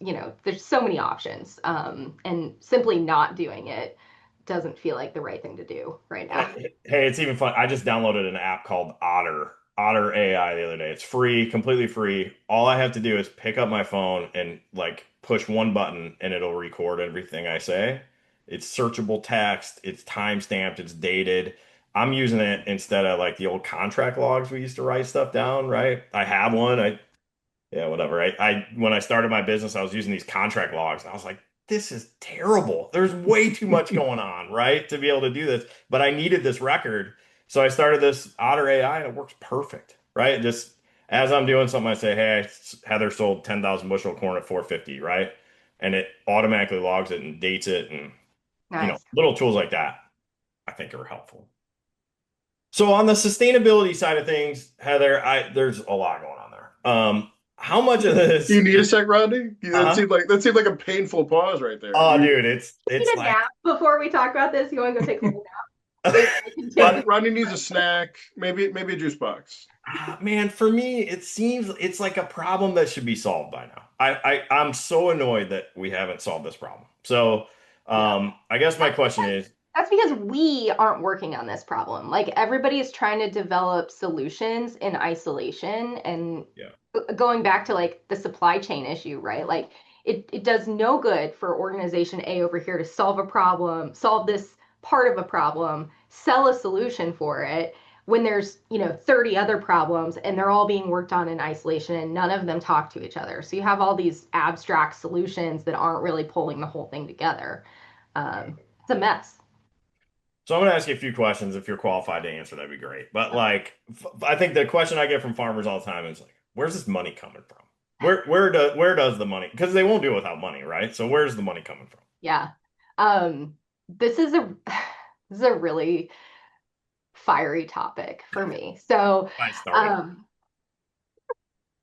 so many options. And simply not doing it doesn't feel like the right thing to do right now. Hey, it's even fun. I just downloaded an app called Otter AI the other day. It's free, completely free. All I have to do is pick up my phone and like push one button and it'll record everything I say. It's searchable text, it's time stamped, it's dated. I'm using it instead of like the old contract logs we used to write stuff down, right? I have one. Yeah, whatever. I when I started my business, I was using these contract logs, and I was like, this is terrible. There's way too much going on, right, to be able to do this. But I needed this record, so I started this Otter AI, and it works perfect, right? Just as I'm doing something, I say, hey, Heather sold 10,000 bushel of corn at 450, right? And it automatically logs it and dates it, and Nice. little tools like that, I think are helpful. So on the sustainability side of things, Heather, there's a lot going on there. How much of Do this you need a is sec, Rodney? uh-huh. That seemed like a painful pause right there. Oh, You dude, it's Need it's a like nap before we talk about this? You want to go take a little I continue. Rodney needs a snack, maybe a juice box. Man, for me, it seems it's like a problem that should be solved by now. I'm so annoyed that we haven't solved this problem. So, Yeah. I guess my That's question because is, that's because we aren't working on this problem. Like everybody is trying to develop solutions in isolation and yeah, going back to like the supply chain issue, right? Like it does no good for organization A over here to solve a problem, solve this part of a problem, sell a solution for it when there's, 30 other problems and they're all being worked on in isolation and none of them talk to each other. So you have all these abstract solutions that aren't really pulling the whole thing together. yeah. It's a mess. So I'm going to ask you a few questions. If you're qualified to answer, that'd be great. But like, I think the question I get from farmers all the time is like, where's this money coming from? Where does the money? Because they won't do it without money, right? So where's the money coming from? Yeah. Um, this is a this is a really fiery topic for me. So, I started. um,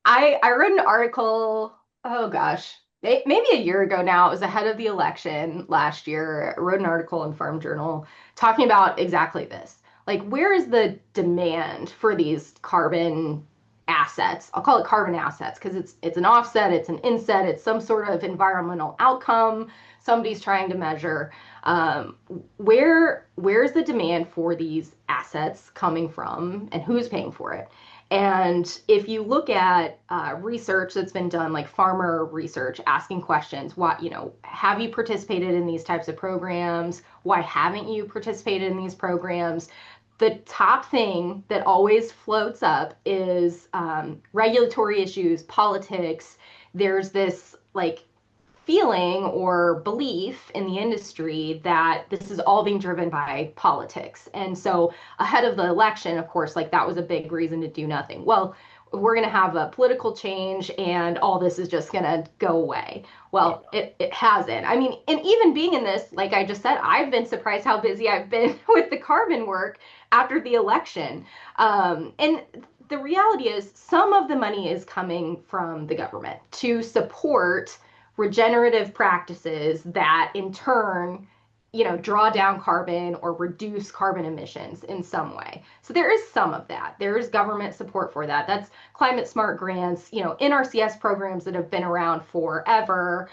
I read an article, oh gosh, maybe a year ago now. It was ahead of the election last year. I wrote an article in Farm Journal talking about exactly this. Like, where is the demand for these carbon assets? I'll call it carbon assets because it's an offset, it's an inset, it's some sort of environmental outcome somebody's trying to measure. Um, where's the demand for these assets coming from, and who's paying for it? And if you look at research that's been done, like farmer research, asking questions, what, have you participated in these types of programs? Why haven't you participated in these programs? The top thing that always floats up is regulatory issues, politics. There's this like feeling or belief in the industry that this is all being driven by politics. And so ahead of the election, of course, like that was a big reason to do nothing. Well, we're going to have a political change and all this is just going to go away. Oh, Well, it hasn't. I mean, and even being in this, like I just said, I've been surprised how busy I've been with the carbon work after the election. And the reality is, some of the money is coming from the government to support regenerative practices that in turn draw down carbon or reduce carbon emissions in some way. So there is some of that. There is government support for that. That's climate smart grants, NRCS programs that have been around forever.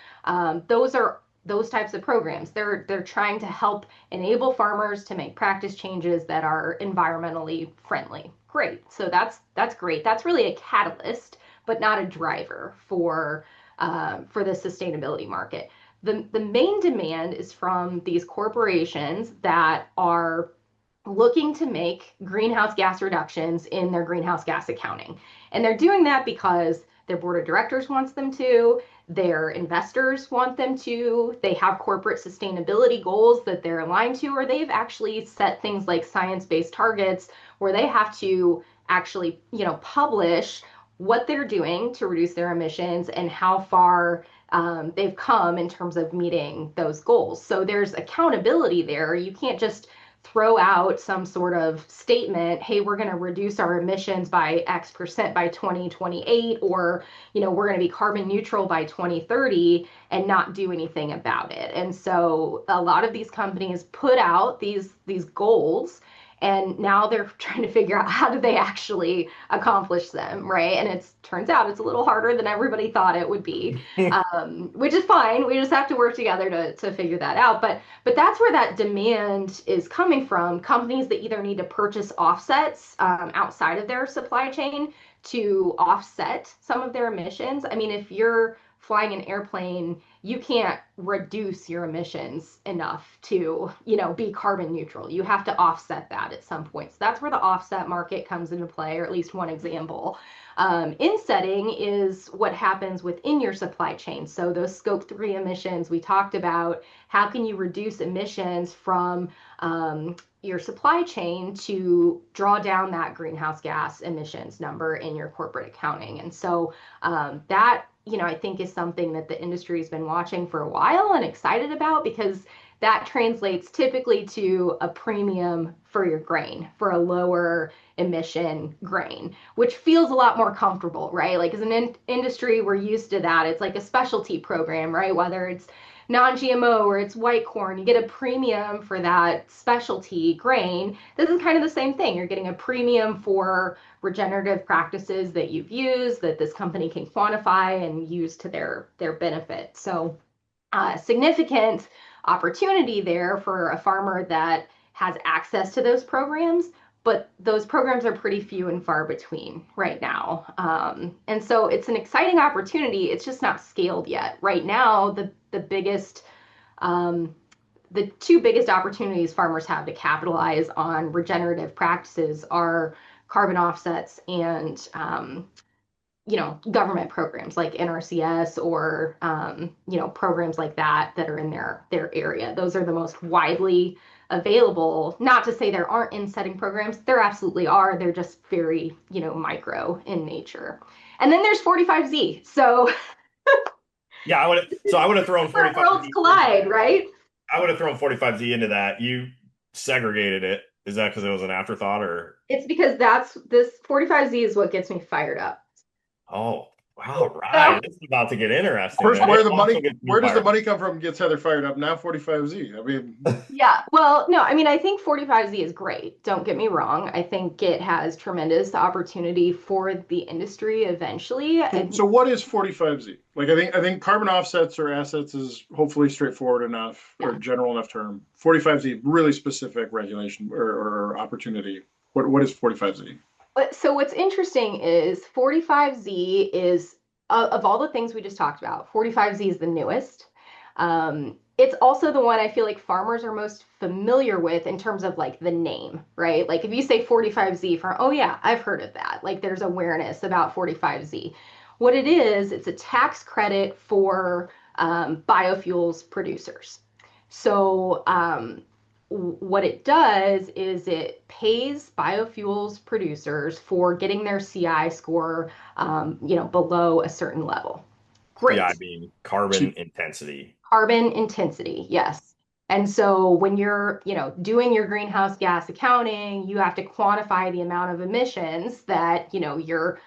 Those are those types of programs. They're trying to help enable farmers to make practice changes that are environmentally friendly. Great. So that's great. That's really a catalyst, but not a driver for the sustainability market. The main demand is from these corporations that are looking to make greenhouse gas reductions in their greenhouse gas accounting. And they're doing that because their board of directors wants them to, their investors want them to, they have corporate sustainability goals that they're aligned to, or they've actually set things like science-based targets where they have to actually, publish what they're doing to reduce their emissions and how far they've come in terms of meeting those goals. So there's accountability there. You can't just throw out some sort of statement, hey, we're going to reduce our emissions by X% by 2028, or, we're going to be carbon neutral by 2030 and not do anything about it. And so a lot of these companies put out these goals and now they're trying to figure out how do they actually accomplish them, right? And it turns out it's a little harder than everybody thought it would be, which is fine. We just have to work together to figure that out. But that's where that demand is coming from. Companies that either need to purchase offsets outside of their supply chain to offset some of their emissions. I mean, if you're flying an airplane, you can't reduce your emissions enough to, be carbon neutral. You have to offset that at some point. So that's where the offset market comes into play, or at least one example. Insetting is what happens within your supply chain. So those scope 3 emissions we talked about, how can you reduce emissions from your supply chain to draw down that greenhouse gas emissions number in your corporate accounting? And so that I think is something that the industry has been watching for a while and excited about, because that translates typically to a premium for your grain, for a lower emission grain, which feels a lot more comfortable, right? Like as an industry, we're used to that. It's like a specialty program, right? Whether it's non-GMO or it's white corn, you get a premium for that specialty grain. This is kind of the same thing. You're getting a premium for regenerative practices that you've used, that this company can quantify and use to their benefit. So significant opportunity there for a farmer that has access to those programs, but those programs are pretty few and far between right now. And so it's an exciting opportunity. It's just not scaled yet. Right now, the biggest, the two biggest opportunities farmers have to capitalize on regenerative practices are carbon offsets and government programs like NRCS or programs like that are in their area. Those are the most widely available. Not to say there aren't insetting programs, there absolutely are. They're just very micro in nature. And then there's 45Z. So Yeah, I would have thrown where worlds 45Z into collide, that. right? I would have thrown 45Z into that. You segregated it. Is that because it was an afterthought or? It's because this 45Z is what gets me fired up. Oh, all So right. This is about to get Of interesting course, then. It also gets me where does the fired. money come from gets Heather fired up. Now 45Z. I mean, yeah, well, no, I mean, I think 45Z is great. Don't get me wrong. I think it has tremendous opportunity for the industry eventually. so what is 45Z? Like I think carbon offsets or assets is hopefully straightforward enough or Yeah. general enough term. 45Z, really specific regulation or opportunity. What is 45Z? So what's interesting is 45Z is of all the things we just talked about, 45Z is the newest. It's also the one I feel like farmers are most familiar with in terms of like the name, right? Like if you say 45Z for, oh yeah, I've heard of that. Like there's awareness about 45Z. What it is, it's a tax credit for biofuels producers. So what it does is it pays biofuels producers for getting their CI score, below a certain level. CI Great. being carbon intensity. Carbon intensity, yes. And so when you're, doing your greenhouse gas accounting, you have to quantify the amount of emissions that, your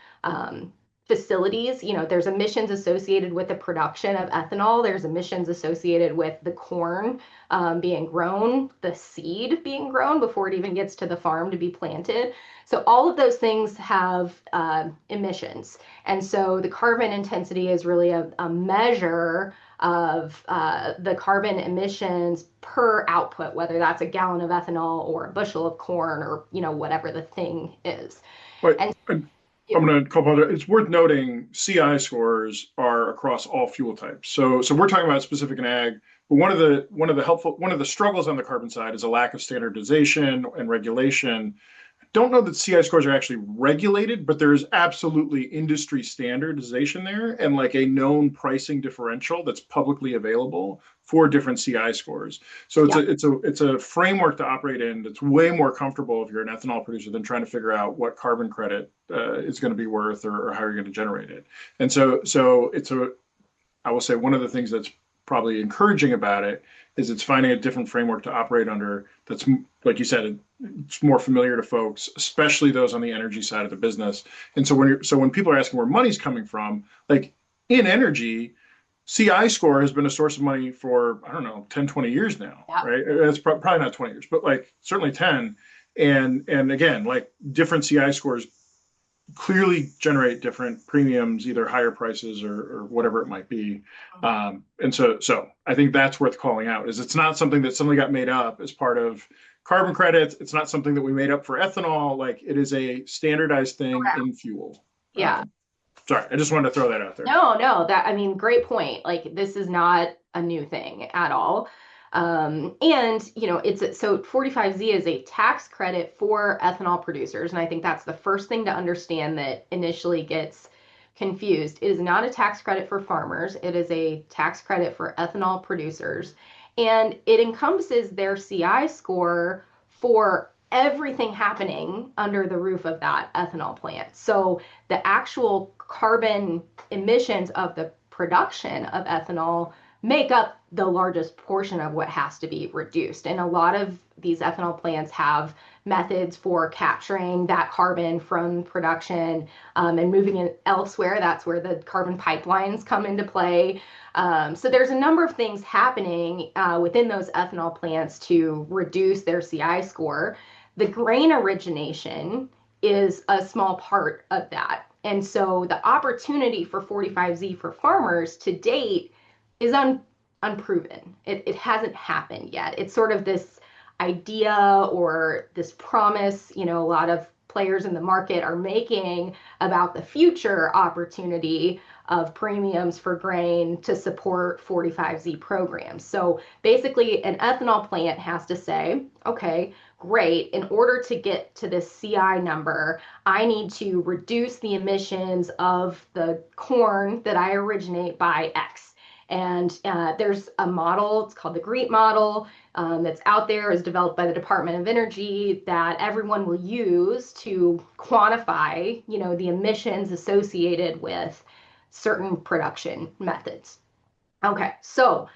facilities, there's emissions associated with the production of ethanol. There's emissions associated with the corn being grown, the seed being grown before it even gets to the farm to be planted. So all of those things have emissions. And so the carbon intensity is really a measure of the carbon emissions per output, whether that's a gallon of ethanol or a bushel of corn or whatever the thing is. But And I'm going to call upon it. It's worth noting CI scores are across all fuel types. So we're talking about specific in ag, but one of the struggles on the carbon side is a lack of standardization and regulation. Don't know that CI scores are actually regulated, but there is absolutely industry standardization there and like a known pricing differential that's publicly available for different CI scores. So yeah, it's a framework to operate in that's way more comfortable if you're an ethanol producer than trying to figure out what carbon credit is going to be worth or how you're going to generate it. And so it's a I will say one of the things that's probably encouraging about it is it's finding a different framework to operate under that's, like you said, it's more familiar to folks, especially those on the energy side of the business. And so when people are asking where money's coming from, like in energy, CI score has been a source of money for, I don't know, 10, 20 years now, yeah, right? It's probably not 20 years, but like certainly 10. And again, like different CI scores clearly generate different premiums, either higher prices or whatever it might be. And so I think that's worth calling out. Is it's not something that suddenly got made up as part of carbon credits. It's not something that we made up for ethanol. Like it is a standardized thing in fuel. yeah. Sorry, I just wanted to throw that out there. No, I mean, great point. Like this is not a new thing at all. And so 45Z is a tax credit for ethanol producers. And I think that's the first thing to understand that initially gets confused. It is not a tax credit for farmers. It is a tax credit for ethanol producers. And it encompasses their CI score for everything happening under the roof of that ethanol plant. So the actual carbon emissions of the production of ethanol make up the largest portion of what has to be reduced. And a lot of these ethanol plants have methods for capturing that carbon from production and moving it elsewhere. That's where the carbon pipelines come into play. So there's a number of things happening within those ethanol plants to reduce their CI score. The grain origination is a small part of that. And so the opportunity for 45Z for farmers to date is unproven. It hasn't happened yet. It's sort of this idea or this promise, a lot of players in the market are making about the future opportunity of premiums for grain to support 45Z programs. So basically, an ethanol plant has to say, okay, great, in order to get to this CI number, I need to reduce the emissions of the corn that I originate by X. And there's a model, it's called the GREET model, that's out there, is developed by the Department of Energy, that everyone will use to quantify, the emissions associated with certain production methods. Okay, so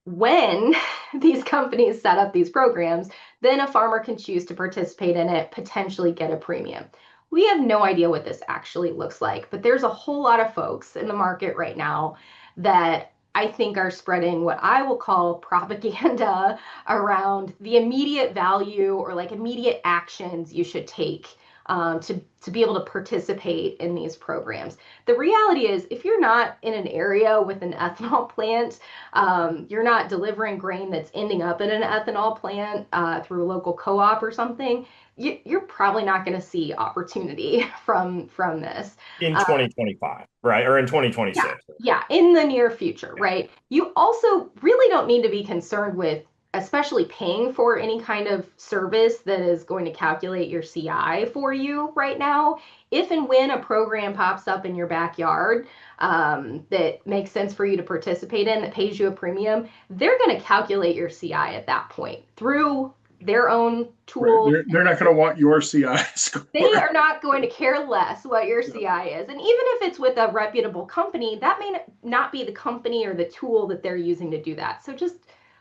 when these companies set up these programs, then a farmer can choose to participate in it, potentially get a premium. We have no idea what this actually looks like, but there's a whole lot of folks in the market right now that I think are spreading what I will call propaganda around the immediate value or like immediate actions you should take to be able to participate in these programs. The reality is, if you're not in an area with an ethanol plant, you're not delivering grain that's ending up in an ethanol plant through a local co-op or something, you're probably not going to see opportunity from this. In 2025, right? Or in Yeah, 2026. yeah, in the near future, right? You also really don't need to be concerned with especially paying for any kind of service that is going to calculate your CI for you right now. If and when a program pops up in your backyard that makes sense for you to participate in, that pays you a premium, they're going to calculate your CI at that point through their own Right. tools. They're not going to want your CI score. They are not going to care less what your CI is. And even if it's with a reputable company, that may not be the company or the tool that they're using to do that. So just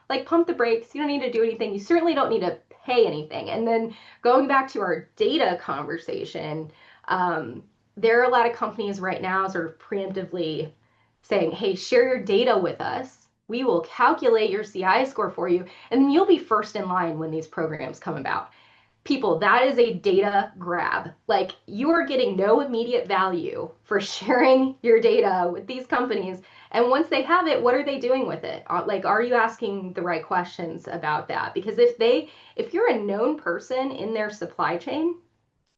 like pump the brakes. You don't need to do anything. You certainly don't need to pay anything. And then going back to our data conversation, there are a lot of companies right now sort of preemptively saying, hey, share your data with us. We will calculate your CI score for you, and then you'll be first in line when these programs come about. People, that is a data grab. Like, you are getting no immediate value for sharing your data with these companies. And once they have it, what are they doing with it? Like, are you asking the right questions about that? Because if you're a known person in their supply chain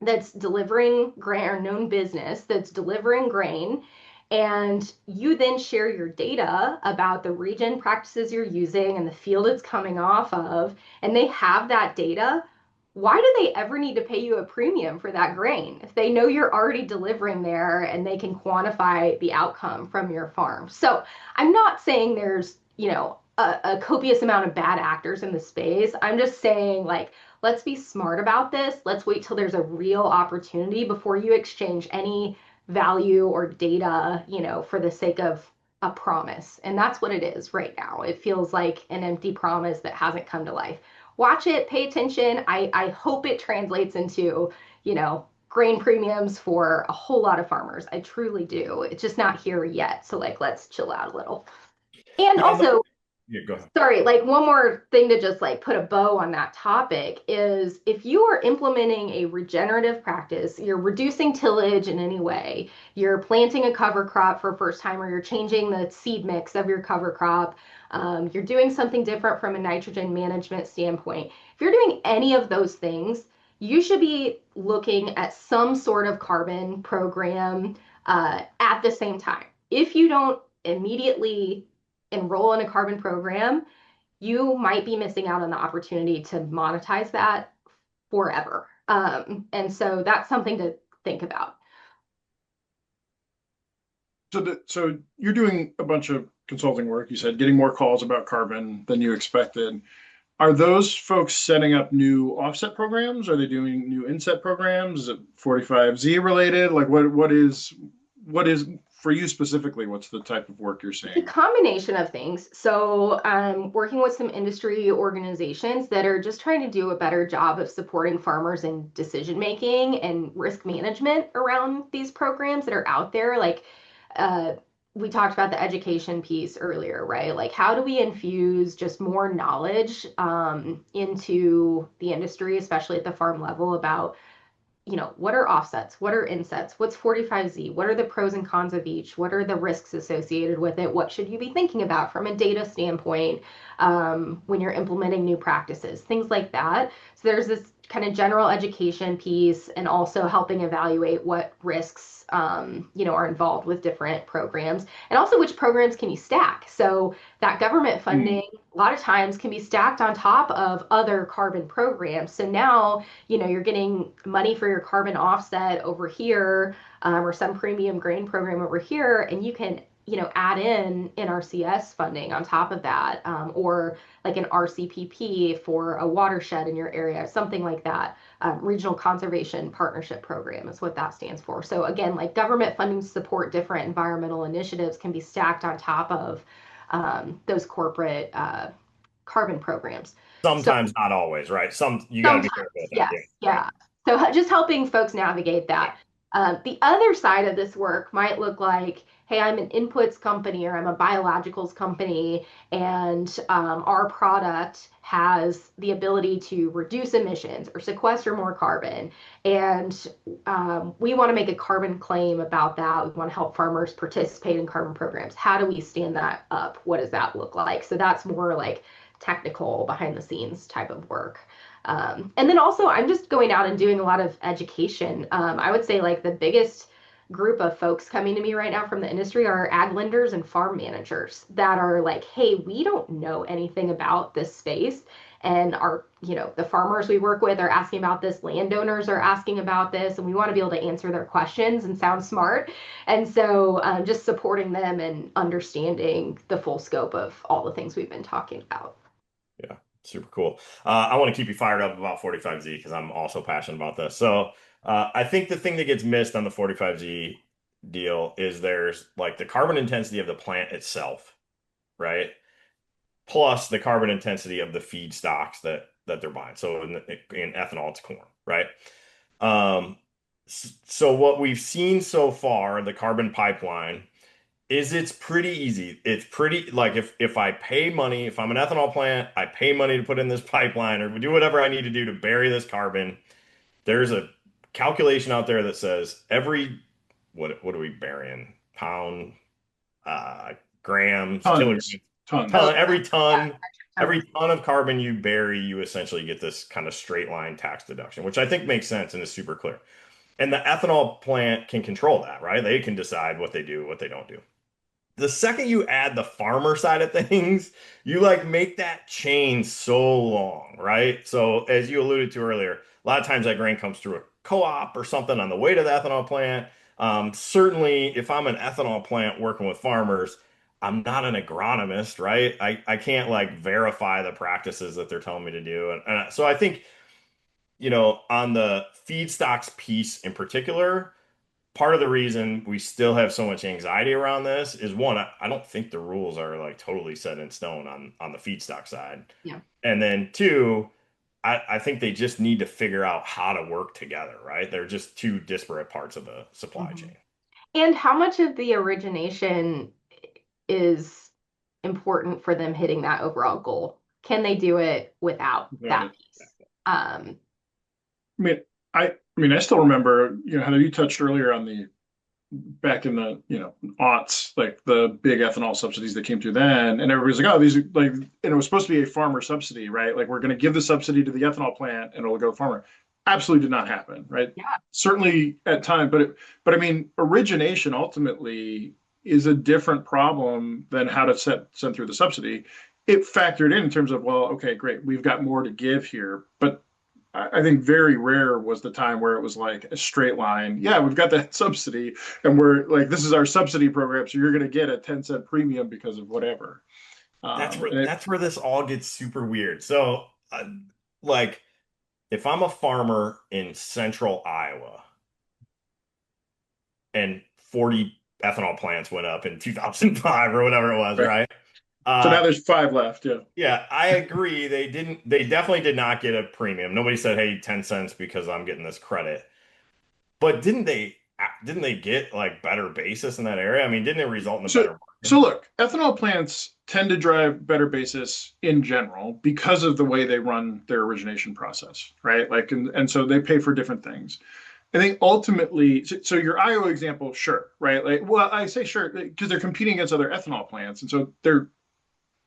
that's delivering grain, or known business that's delivering grain, and you then share your data about the regen practices you're using and the field it's coming off of, and they have that data, why do they ever need to pay you a premium for that grain if they know you're already delivering there and they can quantify the outcome from your farm? So I'm not saying there's, a copious amount of bad actors in the space. I'm just saying, like, let's be smart about this. Let's wait till there's a real opportunity before you exchange any value or data, for the sake of a promise. And that's what it is right now. It feels like an empty promise that hasn't come to life. Watch it, pay attention. I hope it translates into, grain premiums for a whole lot of farmers. I truly do. It's just not here yet. So like, let's chill out a little. And Yeah, also, yeah, go ahead. sorry, like one more thing to just like put a bow on that topic is, if you are implementing a regenerative practice, you're reducing tillage in any way, you're planting a cover crop for first time, or you're changing the seed mix of your cover crop, you're doing something different from a nitrogen management standpoint. If you're doing any of those things, you should be looking at some sort of carbon program at the same time. If you don't immediately enroll in a carbon program, you might be missing out on the opportunity to monetize that forever. And so that's something to think about. So you're doing a bunch of consulting work. You said getting more calls about carbon than you expected. Are those folks setting up new offset programs? Are they doing new inset programs? Is it 45Z related? Like what is for you specifically, what's the type of work you're It's a seeing? combination of things. So, working with some industry organizations that are just trying to do a better job of supporting farmers in decision making and risk management around these programs that are out there. Like, uh, we talked about the education piece earlier, right? Like, how do we infuse just more knowledge into the industry, especially at the farm level, about what are offsets? What are insets? What's 45Z? What are the pros and cons of each? What are the risks associated with it? What should you be thinking about from a data standpoint when you're implementing new practices? Things like that. So there's this kind of general education piece and also helping evaluate what risks are involved with different programs and also which programs can you stack. So that government Mm, funding a lot of times can be stacked on top of other carbon programs. So now you're getting money for your carbon offset over here, or some premium grain program over here, and you can, add in NRCS funding on top of that, or like an RCPP for a watershed in your area, something like that. Regional Conservation Partnership Program is what that stands for. So again, like government funding to support different environmental initiatives can be stacked on top of those corporate carbon programs. So Sometimes, not always, right? Some you got to be sometimes, careful with that. yes, Yeah, right. yeah. So just helping folks navigate Yeah. that. The other side of this work might look like, hey, I'm an inputs company or I'm a biologicals company, and our product has the ability to reduce emissions or sequester more carbon. And we want to make a carbon claim about that. We want to help farmers participate in carbon programs. How do we stand that up? What does that look like? So that's more like technical behind the scenes type of work. And then also, I'm just going out and doing a lot of education. I would say like the biggest group of folks coming to me right now from the industry are ag lenders and farm managers that are like, hey, we don't know anything about this space. And the farmers we work with are asking about this, landowners are asking about this, and we want to be able to answer their questions and sound smart. And so just supporting them and understanding the full scope of all the things we've been talking about. Yeah, super cool. I want to keep you fired up about 45Z because I'm also passionate about this. So I think the thing that gets missed on the 45Z deal is there's like the carbon intensity of the plant itself, right? Plus the carbon intensity of the feedstocks that they're buying. So in ethanol, it's corn, right? Um, so what we've seen so far, the carbon pipeline is it's pretty easy. It's pretty like if I pay money, if I'm an ethanol plant, I pay money to put in this pipeline or do whatever I need to do to bury this carbon. There's a calculation out there that says every what are we burying? Pound, grams, kilograms, tons, tons. ton, Yeah, every ton of carbon you bury, you essentially get this kind of straight line tax deduction, which I think makes sense and is super clear. And the ethanol plant can control that, right? They can decide what they do, what they don't do. The second you add the farmer side of things, you like make that chain so long, right? So as you alluded to earlier, a lot of times that grain comes through a co-op or something on the way to the ethanol plant. Certainly, if I'm an ethanol plant working with farmers, I'm not an agronomist, right? I can't like verify the practices that they're telling me to do. And so I think, on the feedstocks piece in particular, part of the reason we still have so much anxiety around this is one, I don't think the rules are like totally set in stone on the feedstock side. yeah. And then two, I think they just need to figure out how to work together, right? They're just two disparate parts of the supply Mhm. chain. And how much of the origination is important for them hitting that overall goal? Can they do it without Without that it. piece? Um, I mean, I still remember, Heather, you touched earlier on the back in the aughts, like the big ethanol subsidies that came through then, and everybody's like, oh, these are like, and it was supposed to be a farmer subsidy, right? Like we're going to give the subsidy to the ethanol plant and it'll go to farmer. Absolutely did not happen, right? yeah. Certainly at time, but I mean, origination ultimately is a different problem than how to send through the subsidy. It factored in terms of, well, okay, great, we've got more to give here, but I think very rare was the time where it was like a straight line. Yeah, we've got that subsidy, and we're like, this is our subsidy program, so you're going to get a 10-cent premium because of whatever. And it, That's where this all gets super weird. So, like, if I'm a farmer in central Iowa and ethanol plants went up in 2005 or whatever it was, Right. right? So Uh, now there's 5 left. Yeah. yeah, I agree. They definitely did not get a premium. Nobody said, hey, 10 cents because I'm getting this credit. But didn't they get like better basis in that area? I mean, didn't it result in a So better so margin? look, ethanol plants tend to drive better basis in general because of the way they run their origination process, right? Like and so they pay for different things. I think ultimately, so your Iowa example, sure, right? Like, well, I say sure because they're competing against other ethanol plants, and so they're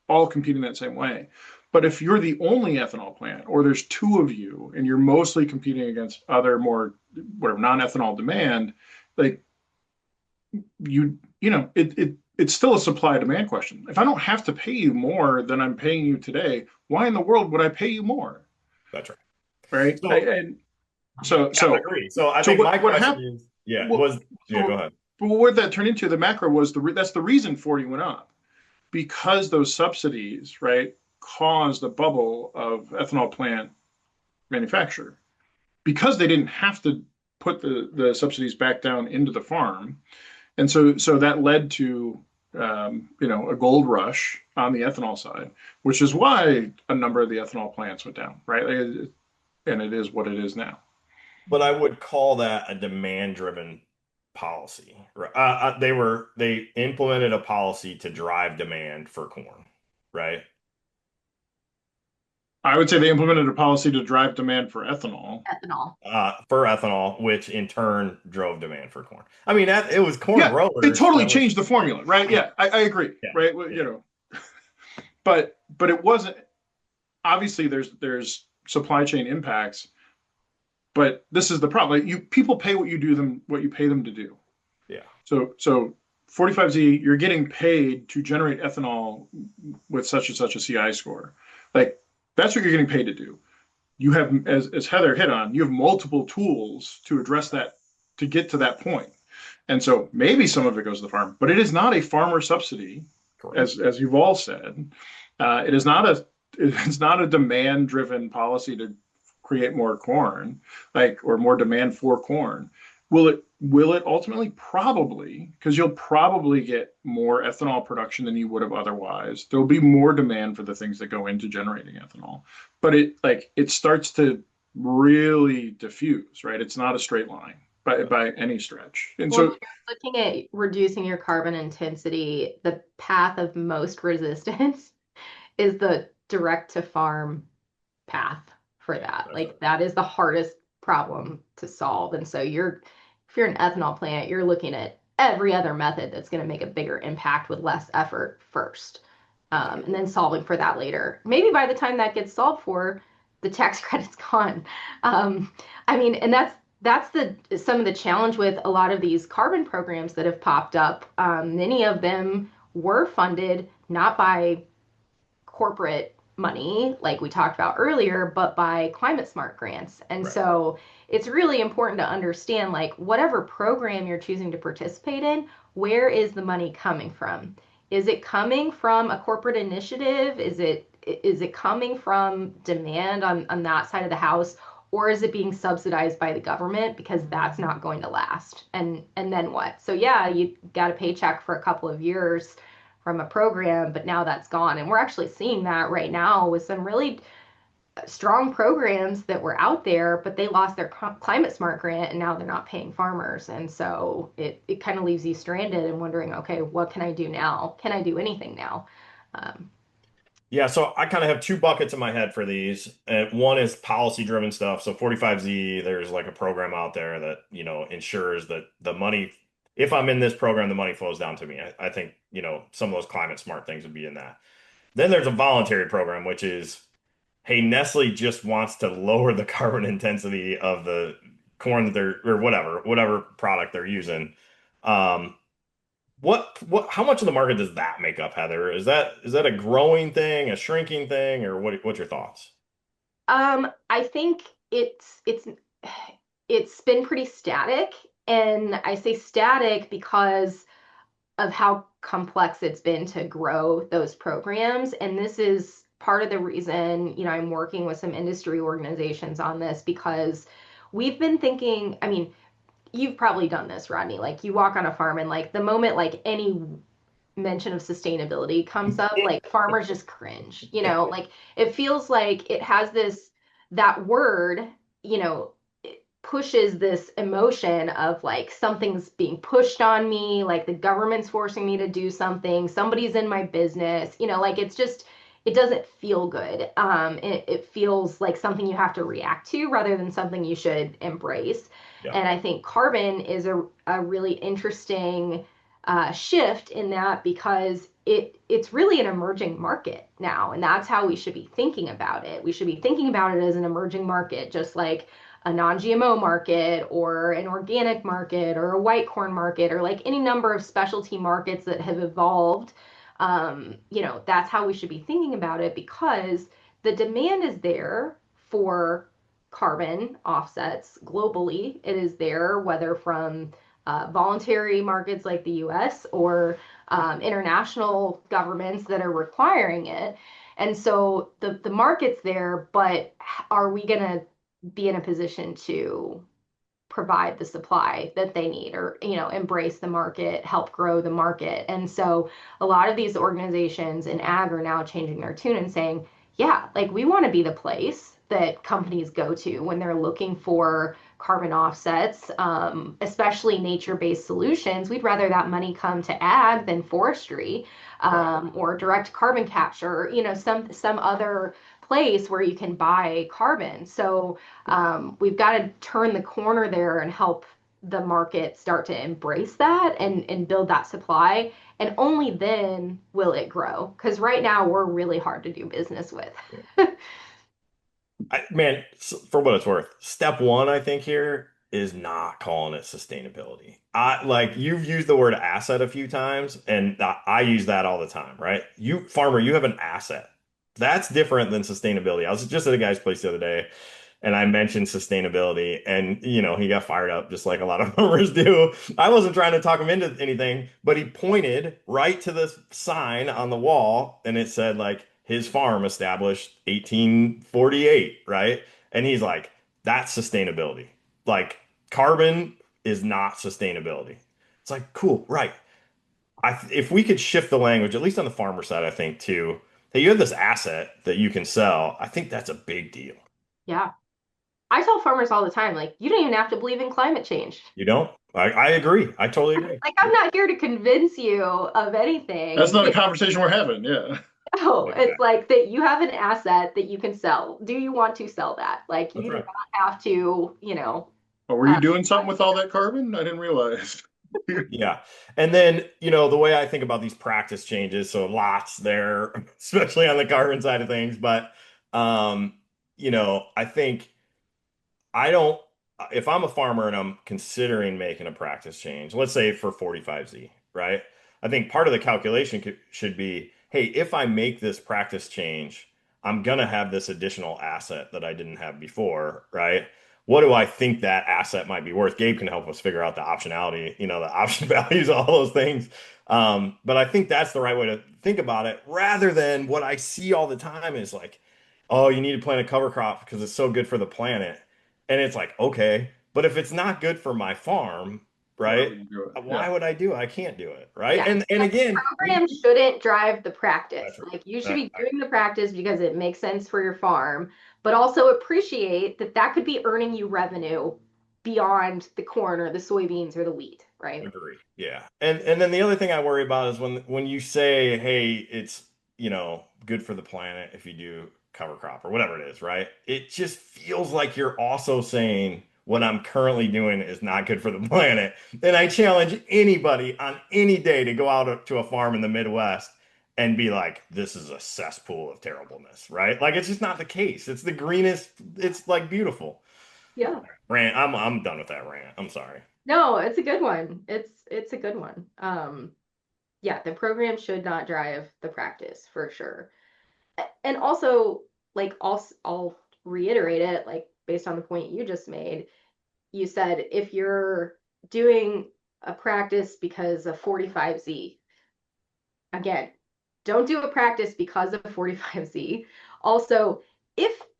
all competing that same way. But if you're the only ethanol plant, or there's two of you, and you're mostly competing against other more whatever non-ethanol demand, like it's still a supply demand question. If I don't have to pay you more than I'm paying you today, why in the world would I pay you more? That's right. Right? So And so yeah, I so agree. So I so think my what question happened? is, yeah, What was yeah, go so ahead. what that turned into the macro was that's the reason 40 went up because those subsidies, right, caused a bubble of ethanol plant manufacture because they didn't have to put the subsidies back down into the farm. And so that led to a gold rush on the ethanol side, which is why a number of the ethanol plants went down, right? And it is what it is now. But I would call that a demand-driven policy. Right? They implemented a policy to drive demand for corn, right? I would say they implemented a policy to drive demand for ethanol. Ethanol. For ethanol, which in turn drove demand for corn. I mean, it was corn Yeah, it growers totally that was, changed the formula, right? Yeah, I agree, yeah, right? Well, yeah, but it wasn't obviously there's supply chain impacts, but this is the problem. Like people pay what you pay them to do. yeah. So 45Z, you're getting paid to generate ethanol with such and such a CI score. Like that's what you're getting paid to do. You have, as Heather hit on, you have multiple tools to address that to get to that point. And so maybe some of it goes to the farm, but it is not a farmer subsidy, Correct. as you've all said. It is not a demand driven policy to create more corn, like or more demand for corn. Will it ultimately? Probably, because you'll probably get more ethanol production than you would have otherwise. There'll be more demand for the things that go into generating ethanol, but it starts to really diffuse, right? It's not a straight line by any stretch. And Well, if so you're looking at reducing your carbon intensity, the path of most resistance is the direct to farm path for that. That's right. Like that is the hardest problem to solve. And so if you're an ethanol plant, you're looking at every other method that's going to make a bigger impact with less effort first. And then solving for that later. Maybe by the time that gets solved for, the tax credit's gone. I mean, and that's the some of the challenge with a lot of these carbon programs that have popped up. Many of them were funded not by corporate money, like we talked about earlier, but by climate smart grants. And Right. so it's really important to understand like whatever program you're choosing to participate in, where is the money coming from? Is it coming from a corporate initiative? Is it coming from demand on that side of the house? Or is it being subsidized by the government because that's not going to last? And then what? So yeah, you got a paycheck for a couple of years from a program, but now that's gone. And we're actually seeing that right now with some really strong programs that were out there, but they lost their climate smart grant and now they're not paying farmers. And so it kind of leaves you stranded and wondering, okay, what can I do now? Can I do anything now? Um, Yeah, so I kind of have two buckets in my head for these. And one is policy driven stuff. So 45Z, there's like a program out there that, ensures that the money, if I'm in this program, the money flows down to me. I think, some of those climate smart things would be in that. Then there's a voluntary program, which is, hey, Nestle just wants to lower the carbon intensity of the corn that they're, or whatever product they're using. Um, how much of the market does that make up, Heather? Is that a growing thing, a shrinking thing, or what's your thoughts? I think it's been pretty static, and I say static because of how complex it's been to grow those programs. And this is part of the reason, I'm working with some industry organizations on this because we've been thinking, I mean, you've probably done this, Rodney. Like you walk on a farm and like the moment like any mention of sustainability comes up, like farmers just cringe, like it feels like it has this, that word, it pushes this emotion of like something's being pushed on me, like the government's forcing me to do something, somebody's in my business, like it's just, it doesn't feel good. It feels like something you have to react to rather than something you should embrace. Yeah. And I think carbon is a really interesting shift in that because it's really an emerging market now, and that's how we should be thinking about it. We should be thinking about it as an emerging market, just like a non-GMO market or an organic market or a white corn market or like any number of specialty markets that have evolved. That's how we should be thinking about it because the demand is there for carbon offsets globally. It is there, whether from voluntary markets like the US or international governments that are requiring it. And so the market's there, but are we going to be in a position to provide the supply that they need or embrace the market, help grow the market? And so a lot of these organizations in ag are now changing their tune and saying, yeah, like we want to be the place that companies go to when they're looking for carbon offsets, especially nature-based solutions. We'd rather that money come to ag than forestry, or direct carbon capture, some other place where you can buy carbon. So we've got to turn the corner there and help the market start to embrace that and build that supply. And only then will it grow. Because right now we're really hard to do business with. Man, for what it's worth, step one, I think here is not calling it sustainability. I like you've used the word asset a few times, and I use that all the time, right? You farmer, you have an asset. That's different than sustainability. I was just at a guy's place the other day, and I mentioned sustainability, and he got fired up just like a lot of farmers do. I wasn't trying to talk him into anything, but he pointed right to the sign on the wall, and it said like his farm established 1848, right? And he's like, that's sustainability. Like carbon is not sustainability. It's like, cool, right. If we could shift the language, at least on the farmer side, I think too, that you have this asset that you can sell, I think that's a big deal. Yeah. I tell farmers all the time, like, you don't even have to believe in climate change. You don't? I agree. I totally agree. Like, I'm not here to convince you of That's anything. not a conversation we're having. Yeah. No, it's Exactly. like that you have an asset that you can sell. Do you want to sell that? Like, That's you do right. not have to, Oh, were uh, you doing something with all that carbon? I didn't realize. Yeah. And then, the way I think about these practice changes, so lots there, especially on the carbon side of things, but I think I don't, if I'm a farmer and I'm considering making a practice change, let's say for 45Z, right? I think part of the calculation should be, hey, if I make this practice change, I'm gonna have this additional asset that I didn't have before, right? What do I think that asset might be worth? Gabe can help us figure out the optionality, the option values, all those things. But I think that's the right way to think about it, rather than what I see all the time is like, oh, you need to plant a cover crop because it's so good for the planet. And it's like, okay, but if it's not good for my farm, Why right? would you do it? Why Yeah. would I do it? I can't do it, right? yeah. And The again, program shouldn't drive the practice. that's right. Like, you should That- be doing the practice because it makes sense for your farm, but also appreciate that that could be earning you revenue beyond the corn or the soybeans or the wheat, I right? agree. Yeah. And then the other thing I worry about is when you say, hey, it's, good for the planet if you do cover crop or whatever it is, right? It just feels like you're also saying what I'm currently doing is not good for the planet. And I challenge anybody on any day to go out to a farm in the Midwest and be like, this is a cesspool of terribleness, right? Like it's just not the case. It's the greenest, it's like beautiful. Yeah. Rant. I'm done with that rant. I'm sorry. No, it's a good one. It's a good one. Yeah, the program should not drive the practice for sure. And also, like, I'll reiterate it, like, based on the point you just made. You said if you're doing a practice because of 45Z, again, don't do a practice because of 45Z. Also,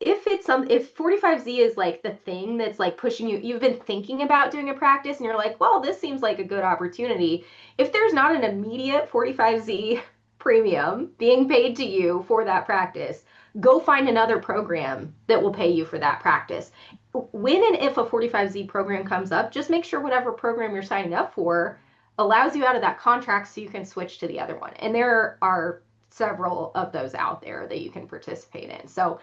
if 45Z is like the thing that's like pushing you, you've been thinking about doing a practice and you're like, well, this seems like a good opportunity. If there's not an immediate 45Z premium being paid to you for that practice, go find another program that will pay you for that practice. When and if a 45Z program comes up, just make sure whatever program you're signing up for allows you out of that contract so you can switch to the other one. And there are several of those out there that you can participate in. So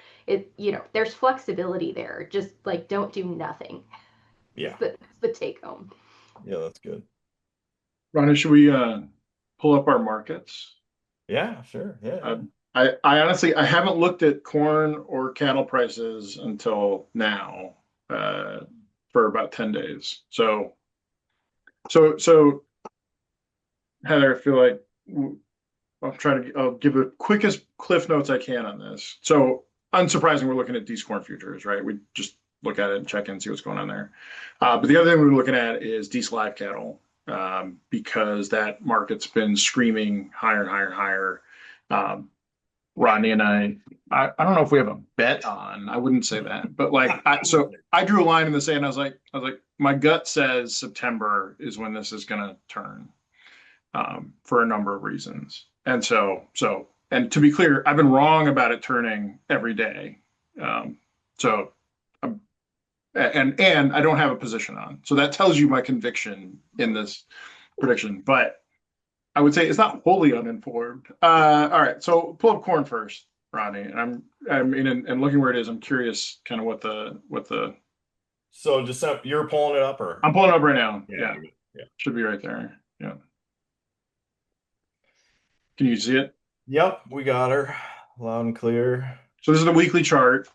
there's flexibility there. Just like don't do nothing. Yeah. It's the take home. Yeah, that's good. Ronnie, should we pull up our markets? Yeah, sure. Yeah. I honestly I haven't looked at corn or cattle prices until now, for about 10 days. So Heather, I feel like I'll give the quickest cliff notes I can on this. So unsurprising, we're looking at these corn futures, right? We just look at it and check in, see what's going on there. But the other thing we're looking at is diesel live cattle, because that market's been screaming higher and higher and higher. Rodney and I don't know if we have a bet on. I wouldn't say that, but like, so I drew a line in the sand. I was like, my gut says September is when this is going to turn, for a number of reasons. And to be clear, I've been wrong about it turning every day. Um, so, and I don't have a position on. So that tells you my conviction in this prediction. But I would say it's not wholly uninformed. All right, so pull up corn first, Rodney. I mean, and looking where it is, I'm curious, kind of what the. So just you're pulling it up or I'm pulling it up right now. yeah, Yeah, yeah. should be right there. Yeah. Can you see it? Yep, we got her loud and clear. So this is the weekly chart.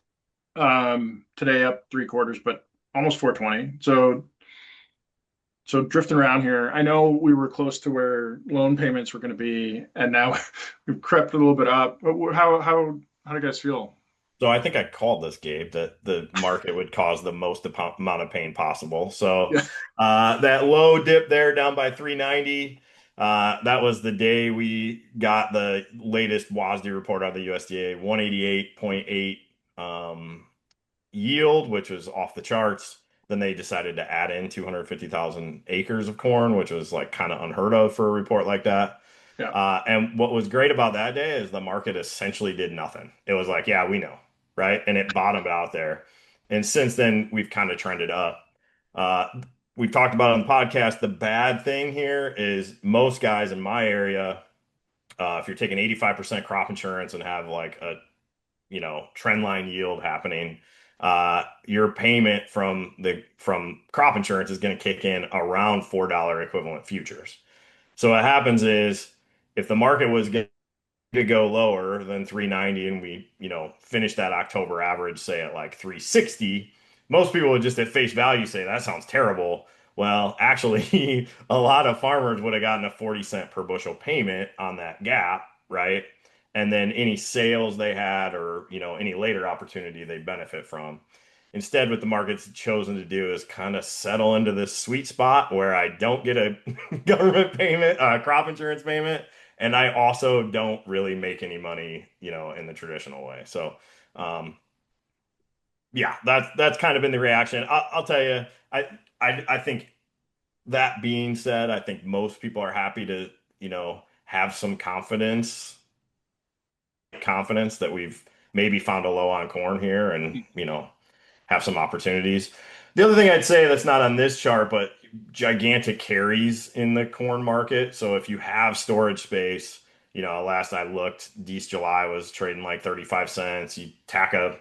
Today up 3/4, but almost 420. So drifting around here. I know we were close to where loan payments were going to be, and now we've crept a little bit up. How do you guys feel? So I think I called this, Gabe, that the market would cause the most amount of pain possible. So Yeah, that low dip there down by 390, that was the day we got the latest WASD report out of the USDA, 188.8 yield, which was off the charts. Then they decided to add in 250,000 acres of corn, which was like kind of unheard of for a report like that. yeah. And what was great about that day is the market essentially did nothing. It was like, yeah, we know, right? And it bottomed out there. And since then, we've kind of trended up. Uh, we've talked about on the podcast. The bad thing here is most guys in my area, if you're taking 85% crop insurance and have like a trend line yield happening, your payment from crop insurance is going to kick in around $4 equivalent futures. So what happens is if the market was going to go lower than 390 and we, finish that October average, say at like 360, most people would just at face value say that sounds terrible. Well, actually, a lot of farmers would have gotten a 40 cent per bushel payment on that gap, right? And then any sales they had or, any later opportunity they benefit from. Instead, what the market's chosen to do is kind of settle into this sweet spot where I don't get a government payment, crop insurance payment, and I also don't really make any money, in the traditional way. So, yeah, that's kind of been the reaction. I'll tell you, I think that being said, I think most people are happy to, have some confidence that we've maybe found a low on corn here and, have some opportunities. The other thing I'd say that's not on this chart, but gigantic carries in the corn market. So if you have storage space, last I looked, East July was trading like 35 cents. You tack a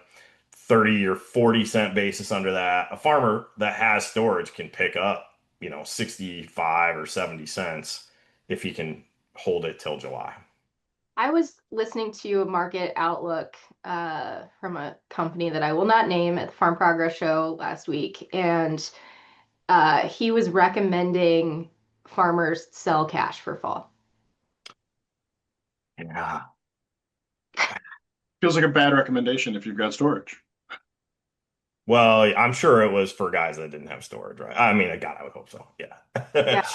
30 or 40 cent basis under that. A farmer that has storage can pick up, 65 or 70 cents if he can hold it till July. I was listening to a market outlook from a company that I will not name at the Farm Progress Show last week, and he was recommending farmers sell cash for fall. Yeah. Feels like a bad recommendation if you've got storage. Well, I'm sure it was for guys that didn't have storage, right? I mean, God, I would hope so. Yeah. Yeah.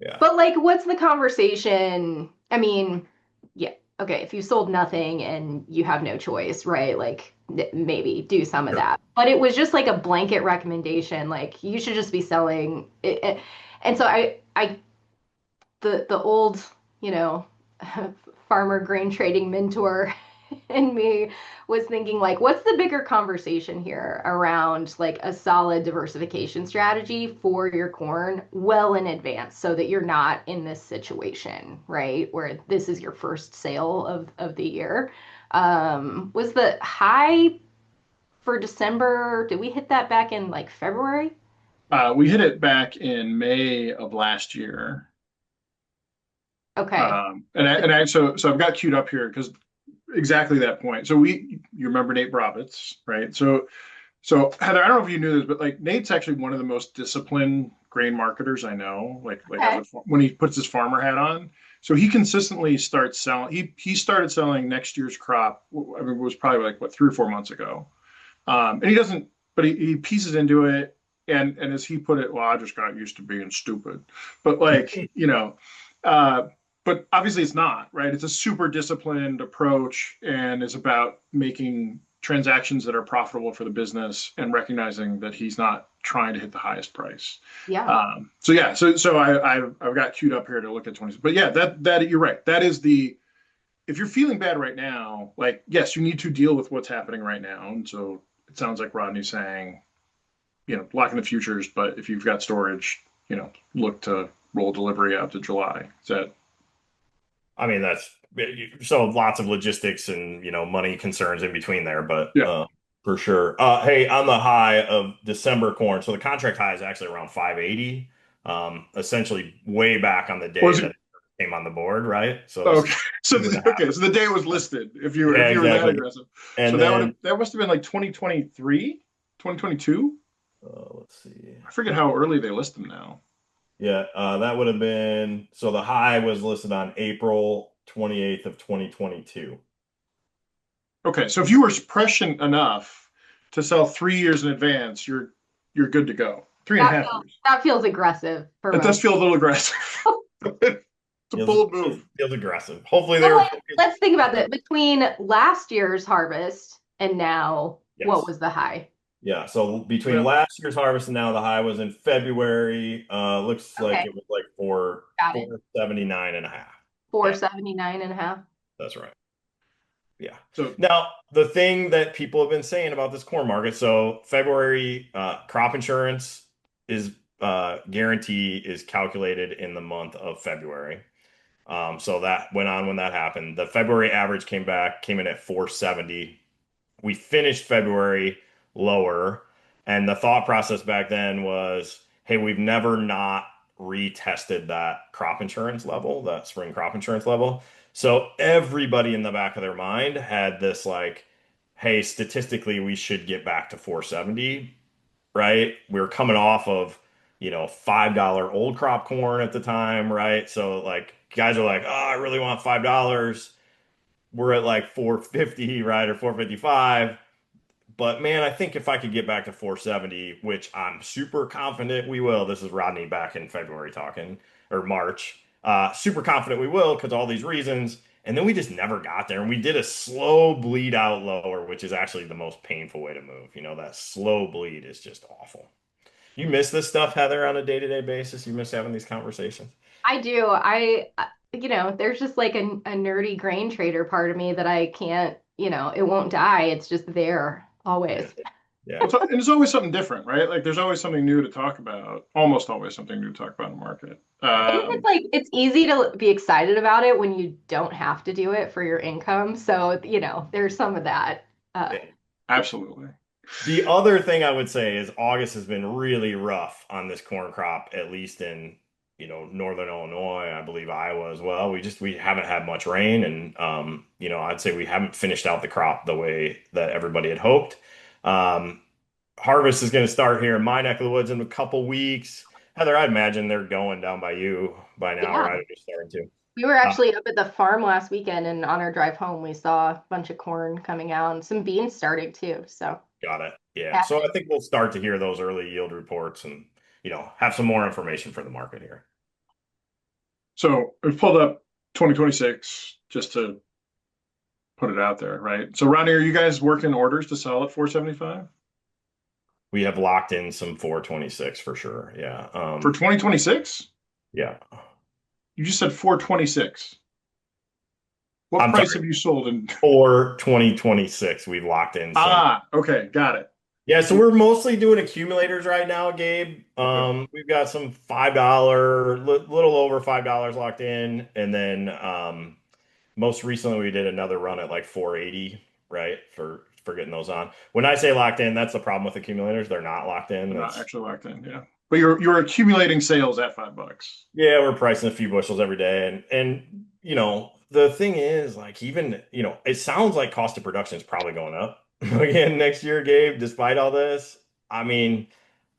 Yeah. But like, what's the conversation? I mean, yeah, okay, if you sold nothing and you have no choice, right? Like maybe do some of Sure. that. But it was just like a blanket recommendation, like you should just be selling it. And so the old, you know, farmer grain trading mentor in me was thinking like, what's the bigger conversation here around like a solid diversification strategy for your corn well in advance so that you're not in this situation, right? Where this is your first sale of the year. Was the high for December, did we hit that back in like February? We hit it back in May of last year. Okay. So I've got queued up here because exactly that point. You remember Nate Brovitz, right? So Heather, I don't know if you knew this, but like Nate's actually one of the most disciplined grain marketers I know. Like as Okay. a when he puts his farmer hat on, so he consistently starts selling. He started selling next year's crop. I mean, it was probably like what 3 or 4 months ago. And he doesn't, but he pieces into it. And as he put it, well, I just got used to being stupid. But like, uh, but obviously it's not, right? It's a super disciplined approach and is about making transactions that are profitable for the business and recognizing that he's not trying to hit the highest price. Yeah. I've got queued up here to look at 20. But yeah, that you're right. That is the if you're feeling bad right now, like yes, you need to deal with what's happening right now. And so it sounds like Rodney's saying, lock in the futures, but if you've got storage, look to roll delivery out to July. Is that I mean, that's so lots of logistics and money concerns in between there, but yeah? for sure. Hey, on the high of December corn, so the contract high is actually around 580, essentially way back on the day Was that it it came on the board, right? So it's okay? So two and a half. okay, so the day it was listed, Yeah, if you were that exactly. aggressive, so And then that must have been like 2023, 2022. let's see. I forget how early they list them now. Yeah, that would have been so the high was listed on April 28th of 2022. Okay, so if you were prescient enough to sell 3 years in advance, you're good to go. Three and a That half feels years. that feels aggressive for It does most. feel a little aggressive. It's a Feels bold move. feels aggressive. Hopefully they But were like, focused. let's think about that. Between last year's harvest and now, what Yes. was the high? Yeah. So between Yeah. last year's harvest and now the high was in February. Looks like Okay, it was like four got it. 479 and a half. Yeah, 479 and a half. that's right. Yeah. So Now, the thing that people have been saying about this corn market, so February crop insurance is guarantee is calculated in the month of February. So that went on when that happened. The February average came in at 470. We finished February lower, and the thought process back then was, hey, we've never not retested that crop insurance level, that spring crop insurance level. So everybody in the back of their mind had this like, hey, statistically, we should get back to 470, right? We were coming off of, $5 old crop corn at the time, right? So like guys are like, oh, I really want $5. We're at like 450, right? Or 455. But man, I think if I could get back to 470, which I'm super confident we will, this is Rodney back in February talking, or March, super confident we will because all these reasons. And then we just never got there. And we did a slow bleed out lower, which is actually the most painful way to move. That slow bleed is just awful. You miss this stuff, Heather, on a day-to-day basis? You miss having these conversations? I do. There's just like a nerdy grain trader part of me that I can't, it won't die. It's just there Yeah. always. Yeah. and there's always something different, right? Like there's always something new to talk about. Almost always something new to talk about in the market. I think it's like it's easy to be excited about it when you don't have to do it for your income. So, there's some of that. Uh, Absolutely. The other thing I would say is August has been really rough on this corn crop, at least in, northern Illinois, I believe Iowa as well. We haven't had much rain and I'd say we haven't finished out the crop the way that everybody had hoped. Um, Harvest is going to start here in my neck of the woods in a couple weeks. Heather, I'd imagine they're going down by you by now, yeah. right? Or just starting to. We were Uh, actually up at the farm last weekend, and on our drive home, we saw a bunch of corn coming out and some beans starting too. So, Got it. Yeah. So I happening. think we'll start to hear those early yield reports and, have some more information for the market here. So we've pulled up 2026 just to put it out there, right? So Rodney, are you guys working orders to sell at 475 We have locked in some 426 for sure. Yeah. for 2026? Yeah. You just said 426. What I'm price sorry. have you sold in? For 2026, we've locked in some. Ah, okay, got it. Yeah, so we're mostly doing accumulators right now, Gabe. Okay. We've got some $5, little over $5 locked in, and then most recently we did another run at like 480, right? For getting those on. When I say locked in, that's the problem with accumulators. They're not locked in. They're not That's actually locked in, yeah. But you're accumulating sales at $5. Yeah, we're pricing a few bushels every day, and the thing is, like, even it sounds like cost of production is probably going up again next year, Gabe. Despite all this, I mean,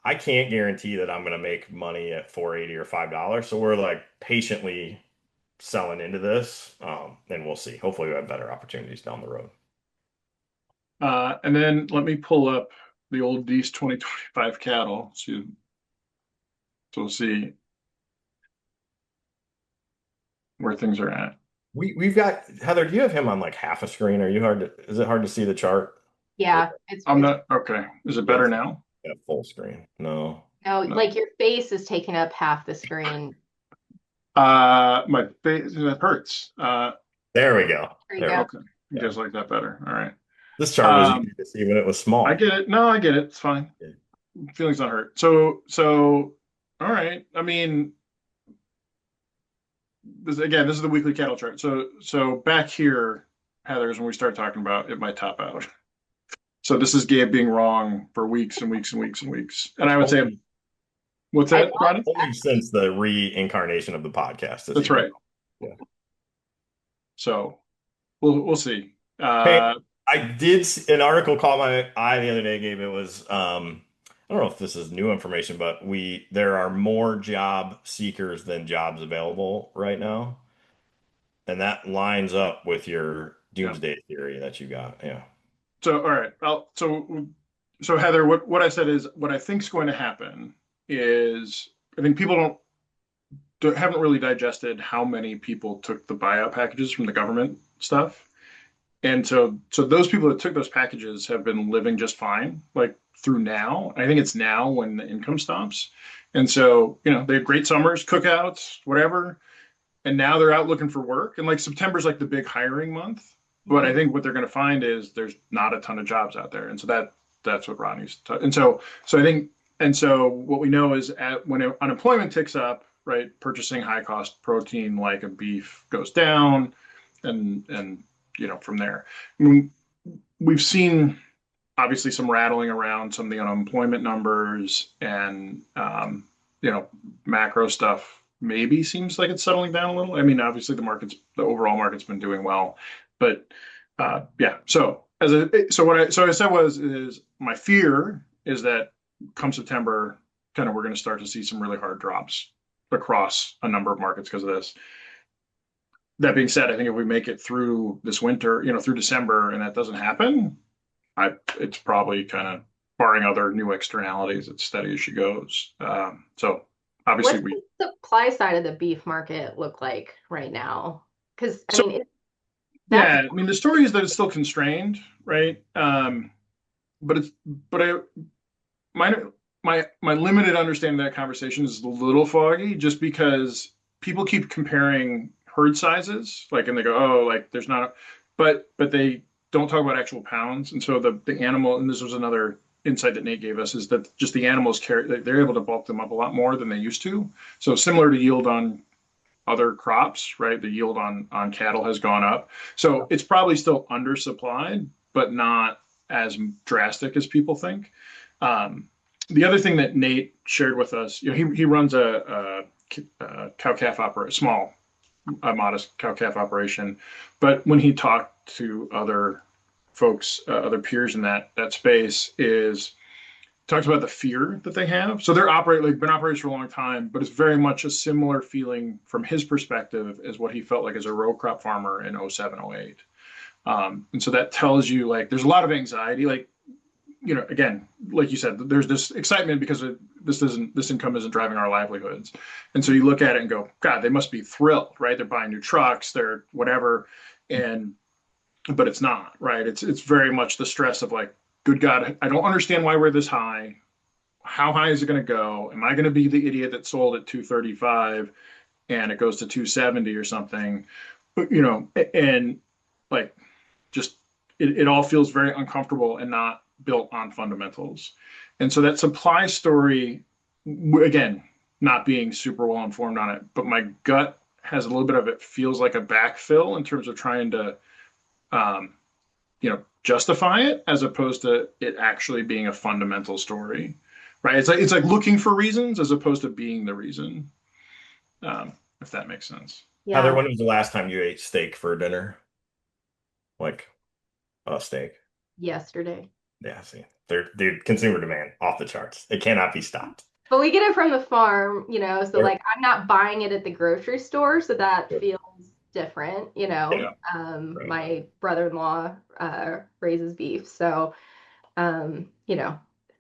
I can't guarantee that I'm going to make money at 480 or $5. So we're like patiently selling into this, and we'll see. Hopefully, we have better opportunities down the road. And then let me pull up the old Dees 2025 cattle. So we'll see where things are at. We've got Heather. Do you have him on like half a screen? Is it hard to see the chart? Yeah, it's I'm not okay. Is it better Yes. now? Yeah, full screen. No. no, No. like your face is taking up half the screen. My face that hurts. There we go. There you There. go. Okay. You Yeah. guys like that better. All right. This chart was easy to see when it was I small. get it. No, I get it. It's fine. Yeah. Feelings not hurt. So all right. I mean, this is the weekly cattle chart. So back here, Heather, is when we start talking about it might top out. So this is Gabe being wrong for weeks and weeks and weeks and weeks. And I would say, Only, what's I that, love Ronnie? only since the reincarnation of the podcast. That's right. Yeah. So we'll see. Hey, I did an article caught my eye the other day, Gabe. It was I don't know if this is new information, but there are more job seekers than jobs available right now. And that lines up with your Yeah. doomsday theory that you got. Yeah. So all right. So Heather, what I said is what I think is going to happen is I think people haven't really digested how many people took the buyout packages from the government stuff. And so those people that took those packages have been living just fine, like through now. I think it's now when the income stops. And so, they had great summers, cookouts, whatever. And now they're out looking for work. And like September's like the big hiring month. But I think what they're going to find is there's not a ton of jobs out there. And so that's what Rodney's and so I think and so what we know is when unemployment ticks up, right, purchasing high cost protein like a beef goes down and from there. I mean, we've seen obviously some rattling around some of the unemployment numbers and macro stuff maybe seems like it's settling down a little. I mean, obviously the overall market's been doing well, but yeah. So what I said is my fear is that come September, kind of we're going to start to see some really hard drops across a number of markets because of this. That being said, I think if we make it through this winter, through December, and that doesn't happen, it's probably kind of barring other new externalities, it's steady as she goes. So obviously What's the supply side of the beef market look like right now? Because I mean, I mean the story is that it's still constrained, right? But my limited understanding of that conversation is a little foggy, just because people keep comparing herd sizes, like, and they go, oh, like there's not, but they don't talk about actual pounds, and so the animal, and this was another insight that Nate gave us, is that just the animals they're able to bulk them up a lot more than they used to. So similar to yield on other crops, right? The yield on cattle has gone up. So it's probably still undersupplied, but not as drastic as people think. The other thing that Nate shared with us, he runs a cow-calf operation, a modest cow-calf operation, but when he talked to other folks, other peers in that space, talks about the fear that they have. So they're been operators for a long time, but it's very much a similar feeling from his perspective as what he felt like as a row crop farmer in 07, 08. And so that tells you, like, there's a lot of anxiety, like, again, like you said, there's this excitement because this income isn't driving our livelihoods. And so you look at it and go, God, they must be thrilled, right? They're buying new trucks, they're whatever. And but it's not, right? It's very much the stress of like, good God, I don't understand why we're this high. How high is it going to go? Am I going to be the idiot that sold at 235 and it goes to 270 or something? And like just it all feels very uncomfortable and not built on fundamentals. And so that supply story, again, not being super well informed on it, but my gut has a little bit of it feels like a backfill in terms of trying to um, justify it as opposed to it actually being a fundamental story, right? It's like looking for reasons as opposed to being the reason, if that makes sense. Heather, Yeah, when was the last time you ate steak for dinner? Like a steak? yesterday. Yeah, see, they're consumer demand off the charts. It cannot be stopped. But we get it from the farm, so Yep. like I'm not buying it at the grocery store, so that Yep. feels different. Yeah. Right. My brother-in-law raises beef, so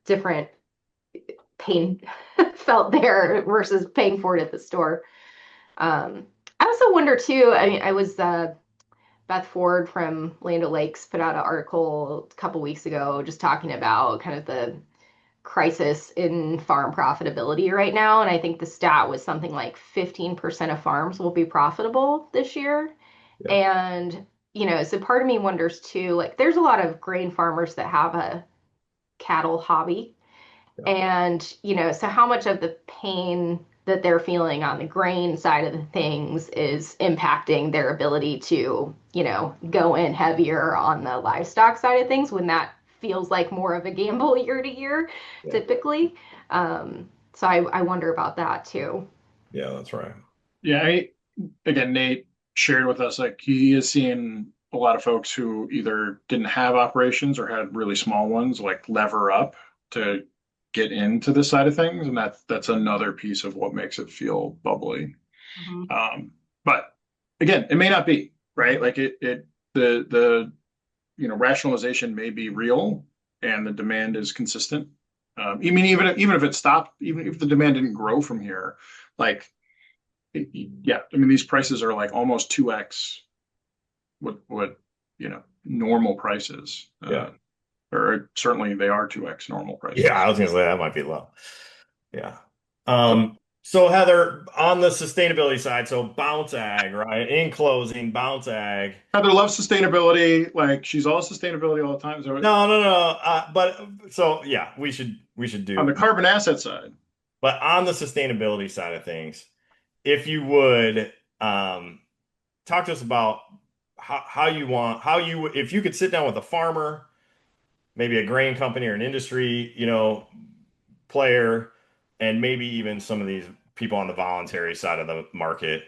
different pain felt there versus paying for it at the store. I also wonder too, I mean, I was Beth Ford from Land O'Lakes put out an article a couple weeks ago just talking about kind of the crisis in farm profitability right now. And I think the stat was something like 15% of farms will be profitable this year. Yeah. And, so part of me wonders too, like there's a lot of grain farmers that have a cattle hobby. Yeah. And, so how much of the pain that they're feeling on the grain side of the things is impacting their ability to, go in heavier on the livestock side of things when that feels like more of a gamble year to year, Yeah. typically. So I wonder about that too. Yeah, that's right. Yeah, again, Nate shared with us like he is seeing a lot of folks who either didn't have operations or had really small ones like lever up to get into this side of things, and that's another piece of what makes it feel bubbly. Mhm. But again, it may not be, right. Like the rationalization may be real and the demand is consistent. I mean, even if it stopped, even if the demand didn't grow from here, like yeah, I mean, these prices are like almost 2x what normal prices, Yeah. or certainly they are 2x normal Yeah, I prices. was gonna say that might be low. Yeah. So Heather, on the sustainability side, so Bounce Ag, right? In closing, Bounce Ag. Heather loves sustainability. Like she's all sustainability all the time. So No, no, no. But so yeah, we should on the do. carbon asset side, But on the sustainability side of things, if you would talk to us about how you if you could sit down with a farmer, maybe a grain company or an industry, player, and maybe even some of these people on the voluntary side of the market.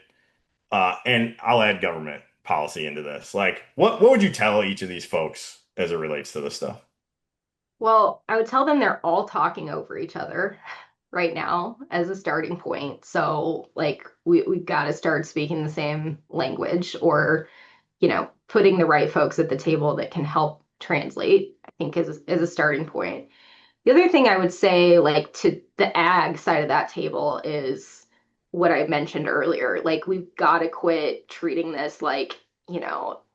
And I'll add government policy into this. Like, what would you tell each of these folks as it relates to this stuff? Well, I would tell them they're all talking over each other right now as a starting point. So, like, we've got to start speaking the same language or, putting the right folks at the table that can help translate, I think, is a starting point. The other thing I would say, like, to the ag side of that table is what I mentioned earlier. Like, we've got to quit treating this like,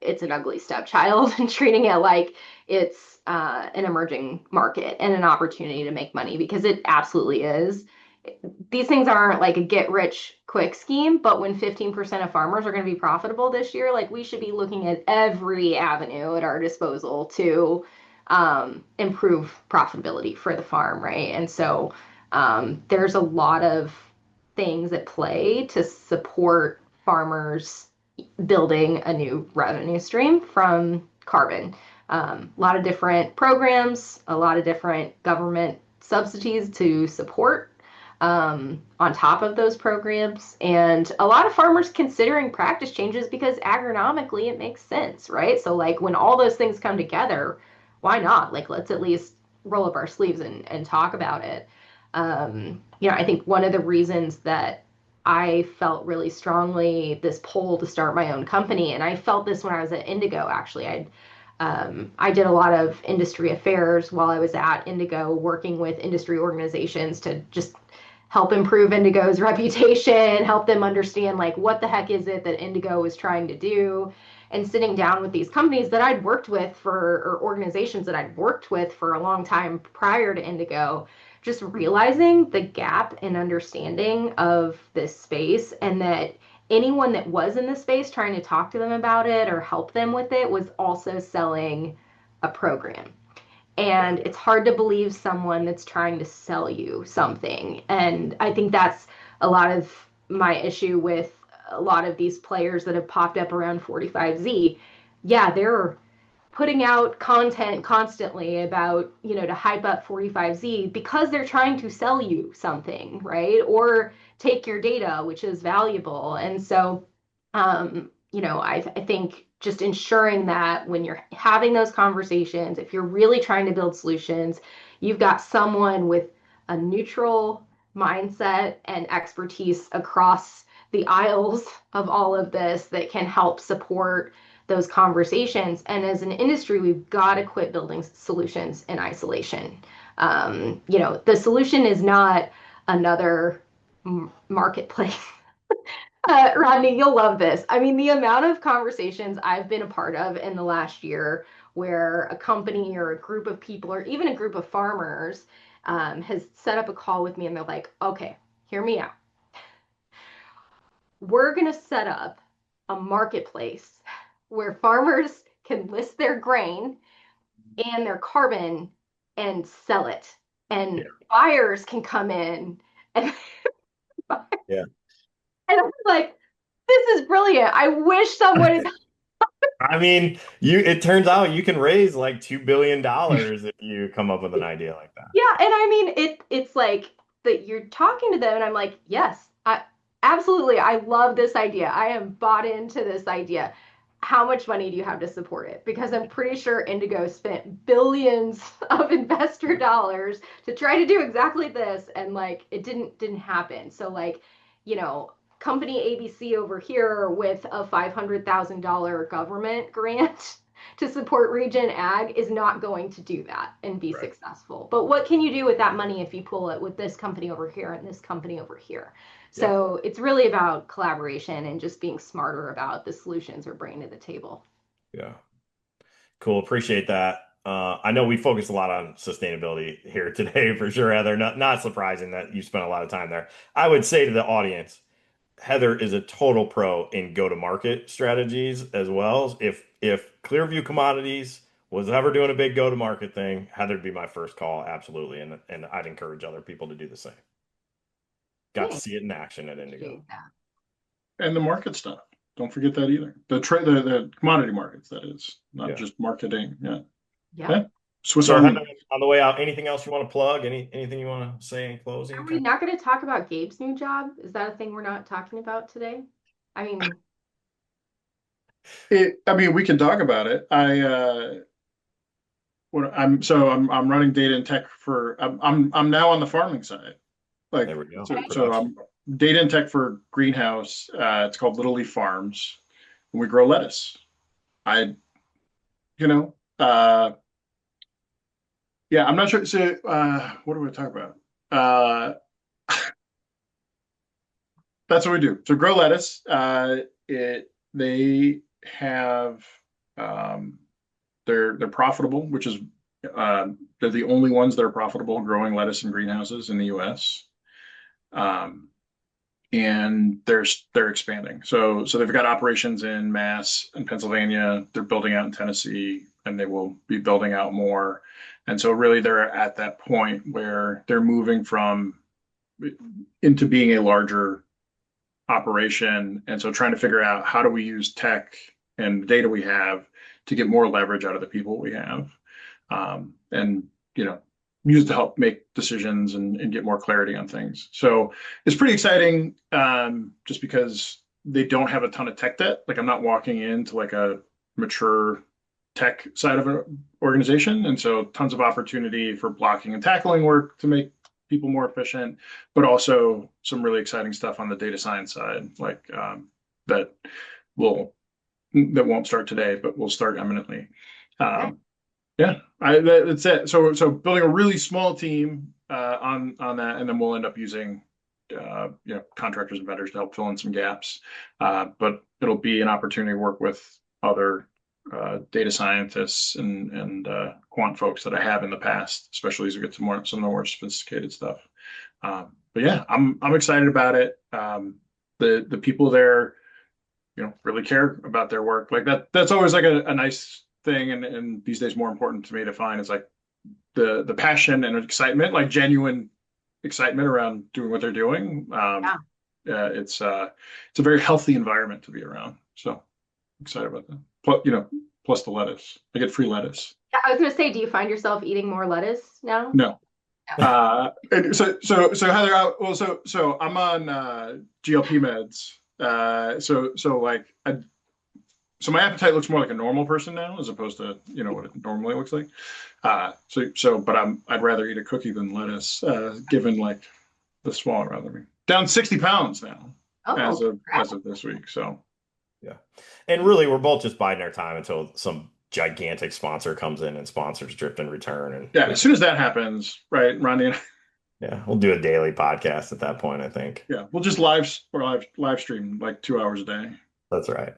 it's an ugly stepchild and treating it like it's an emerging market and an opportunity to make money because it absolutely is. These things aren't like a get rich quick scheme, but when 15% of farmers are going to be profitable this year, like we should be looking at every avenue at our disposal to improve profitability for the farm, right? And so there's a lot of things at play to support farmers building a new revenue stream from carbon. A lot of different programs, a lot of different government subsidies to support on top of those programs, and a lot of farmers considering practice changes because agronomically it makes sense, right? So, like, when all those things come together, why not? Like, let's at least roll up our sleeves and talk about it. I think one of the reasons that I felt really strongly this pull to start my own company, and I felt this when I was at Indigo, actually. I did a lot of industry affairs while I was at Indigo, working with industry organizations to just help improve Indigo's reputation, help them understand like what the heck is it that Indigo is trying to do. and sitting down with these companies that I'd worked with or organizations that I'd worked with for a long time prior to Indigo, just realizing the gap in understanding of this space, and that anyone that was in the space trying to talk to them about it or help them with it was also selling a program. Yeah. And it's hard to believe someone that's trying to sell you something. And I think that's a lot of my issue with a lot of these players that have popped up around 45Z. Yeah, they're putting out content constantly about, to hype up 45Z because they're trying to sell you something, right? Or take your data, which is valuable. And so, I think just ensuring that when you're having those conversations, if you're really trying to build solutions, you've got someone with a neutral mindset and expertise across the aisles of all of this that can help support those conversations. And as an industry, we've got to quit building solutions in isolation. The solution is not another marketplace. Rodney, you'll love this. I mean, the amount of conversations I've been a part of in the last year where a company or a group of people or even a group of farmers has set up a call with me and they're like, okay, hear me out. We're going to set up a marketplace where farmers can list their grain and their carbon and sell it. And Yeah. buyers can come in and, Yeah. and I'm like, this is brilliant. I wish someone had. I mean, it turns out you can raise like $2 billion if you come up with an idea like that. Yeah, and I mean it's like that you're talking to them and I'm like, yes, I absolutely I love this idea. I am bought into this idea. How much money do you have to support it? Because I'm pretty sure Indigo spent billions of investor dollars to try to do exactly this, and like it didn't happen. So like, company ABC over here with a $500,000 government grant to support regen ag is not going to do that and be Right. successful. But what can you do with that money if you pull it with this company over here and this company over here? Yeah. So it's really about collaboration and just being smarter about the solutions we're bringing to the table. Yeah. Cool. Appreciate that. I know we focus a lot on sustainability here today for sure, Heather. Not surprising that you spent a lot of time there. I would say to the audience, Heather is a total pro in go-to-market strategies as well. If Clearview Commodities was ever doing a big go-to-market thing, Heather'd be my first call, absolutely. And I'd encourage other people to do the same. Got to Thanks. see it in action at Indigo. Appreciate that. And the market stuff. Don't forget that either. The commodity markets, that is, not Yeah. just marketing. Yeah. Yeah. Yeah. Swiss So Army. Heather, on the way out, anything else you want to plug? Anything you want to say in Are closing? we not going to talk about Gabe's new job? Is that a thing we're not talking about today? I mean, I mean, we can talk about it. I'm running data and tech for I'm now on the farming side. Like There we go. so Production. I'm data and tech for greenhouse. It's called Little Leaf Farms, and we grow lettuce. I you know yeah, I'm not sure. So what do we talk about? Uh, that's what we do. So grow lettuce. They have um, they're profitable, which is they're the only ones that are profitable growing lettuce in greenhouses in the U.S. Um, and they're expanding. So they've got operations in Mass and Pennsylvania. They're building out in Tennessee, and they will be building out more. And so really they're at that point where they're moving from into being a larger operation. And so trying to figure out how do we use tech and the data we have to get more leverage out of the people we have. And, use it to help make decisions and get more clarity on things. So it's pretty exciting just because they don't have a ton of tech debt. Like I'm not walking into like a mature tech side of an organization. And so tons of opportunity for blocking and tackling work to make people more efficient, but also some really exciting stuff on the data science side, like that will that won't start today, but will start imminently. okay. Yeah, that's it. So building a really small team on that, and then we'll end up using contractors and vendors to help fill in some gaps. But it'll be an opportunity to work with other data scientists and quant folks that I have in the past, especially as we get to some of the more sophisticated stuff. But yeah, I'm excited about it. The people there, really care about their work. Like that's always like a nice thing, and these days more important to me to find is like the passion and excitement, like genuine excitement around doing what they're doing. Yeah. It's a very healthy environment to be around. So excited about that. Plus the lettuce. I get free lettuce. I was gonna say, do you find yourself eating more lettuce now? No. No. And so Heather, so I'm on GLP meds. So my appetite looks more like a normal person now, as opposed to what it normally looks like. But I'd rather eat a cookie than lettuce, given like the smaller rather me. Down 60 pounds now Oh, as of this week. So Yeah. And really, we're both just biding our time until some gigantic sponsor comes in and sponsors Drift and Return. And yeah, as soon as that happens, right, Rodney and yeah, we'll do a daily podcast at that point, I think. yeah, we'll just live stream like 2 hours a day. That's right.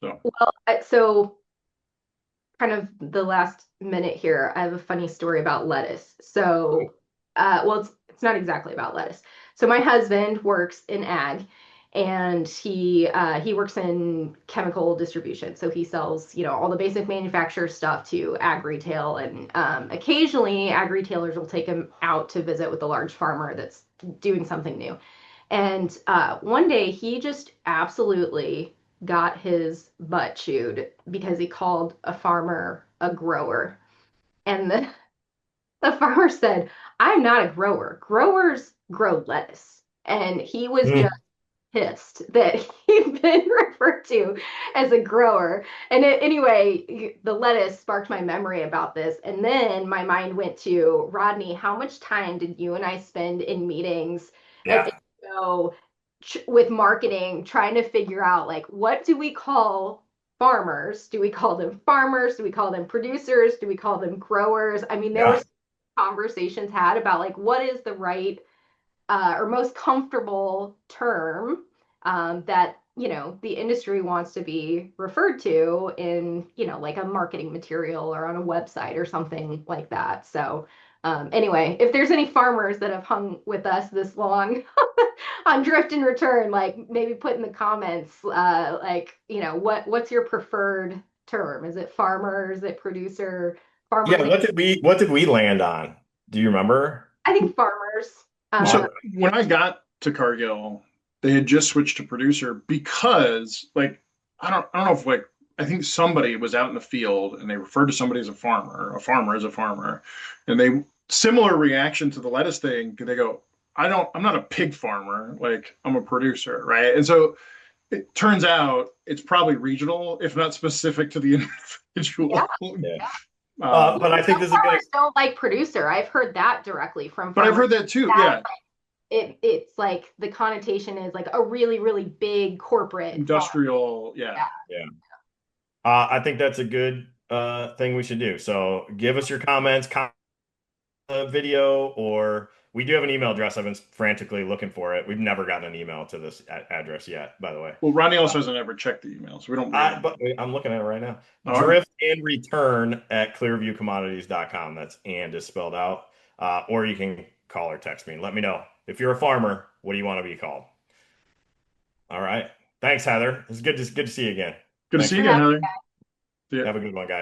So well, so kind of the last minute here, I have a funny story about lettuce. So, well, it's not exactly about lettuce. So my husband works in ag, and he works in chemical distribution. So he sells, all the basic manufacturer stuff to ag retail, and occasionally ag retailers will take him out to visit with a large farmer that's doing something new. And one day he just absolutely got his butt chewed because he called a farmer a grower. And the farmer said, I'm not a grower. Growers grow lettuce. And he was just Mm. pissed that he'd been referred to as a grower. And anyway, the lettuce sparked my memory about this. And then my mind went to Rodney, how much time did you and I spend in meetings Yeah. so with marketing trying to figure out like what do we call farmers? Do we call them farmers? Do we call them producers? Do we call them growers? I mean, there were Yeah. conversations had about like what is the right or most comfortable term that the industry wants to be referred to in like a marketing material or on a website or something like that. So anyway, if there's any farmers that have hung with us this long on Drift and Return, like maybe put in the comments like what's your preferred term? Is it farmer? Is it producer? Yeah. Farmers? What did we land on? Do you remember? I think farmers. so Farm. when I got to Cargill, they had just switched to producer because like I don't know if like I think somebody was out in the field and they referred to somebody as a farmer as a farmer, and they similar reaction to the lettuce thing. They go, I'm not a pig farmer, like I'm a producer, right? And so it turns out it's probably regional, if not specific to the Yeah. individual. Yeah. Um, But I think Some this is good. farmers don't like producer. I've heard that directly from but I've farmers. heard that too. That Yeah, it's like the connotation is like a really, really big corporate farm. industrial. Yeah. Yeah. Yeah. I think that's a good thing we should do. So give us your comments, video, or we do have an email address. I've been frantically looking for it. We've never gotten an email to this address yet, by the way. Well, Ronnie also hasn't ever checked the emails. We don't read But I'm looking at it right now. All right. Drift and return at clearviewcommodities.com. That's and is spelled out. Or you can call or text me and let me know. If you're a farmer, what do you want to be called? All right. Thanks, Heather. It's good to see you again. Good to Thanks see you for again, Heather. See ya. have a good one, guys.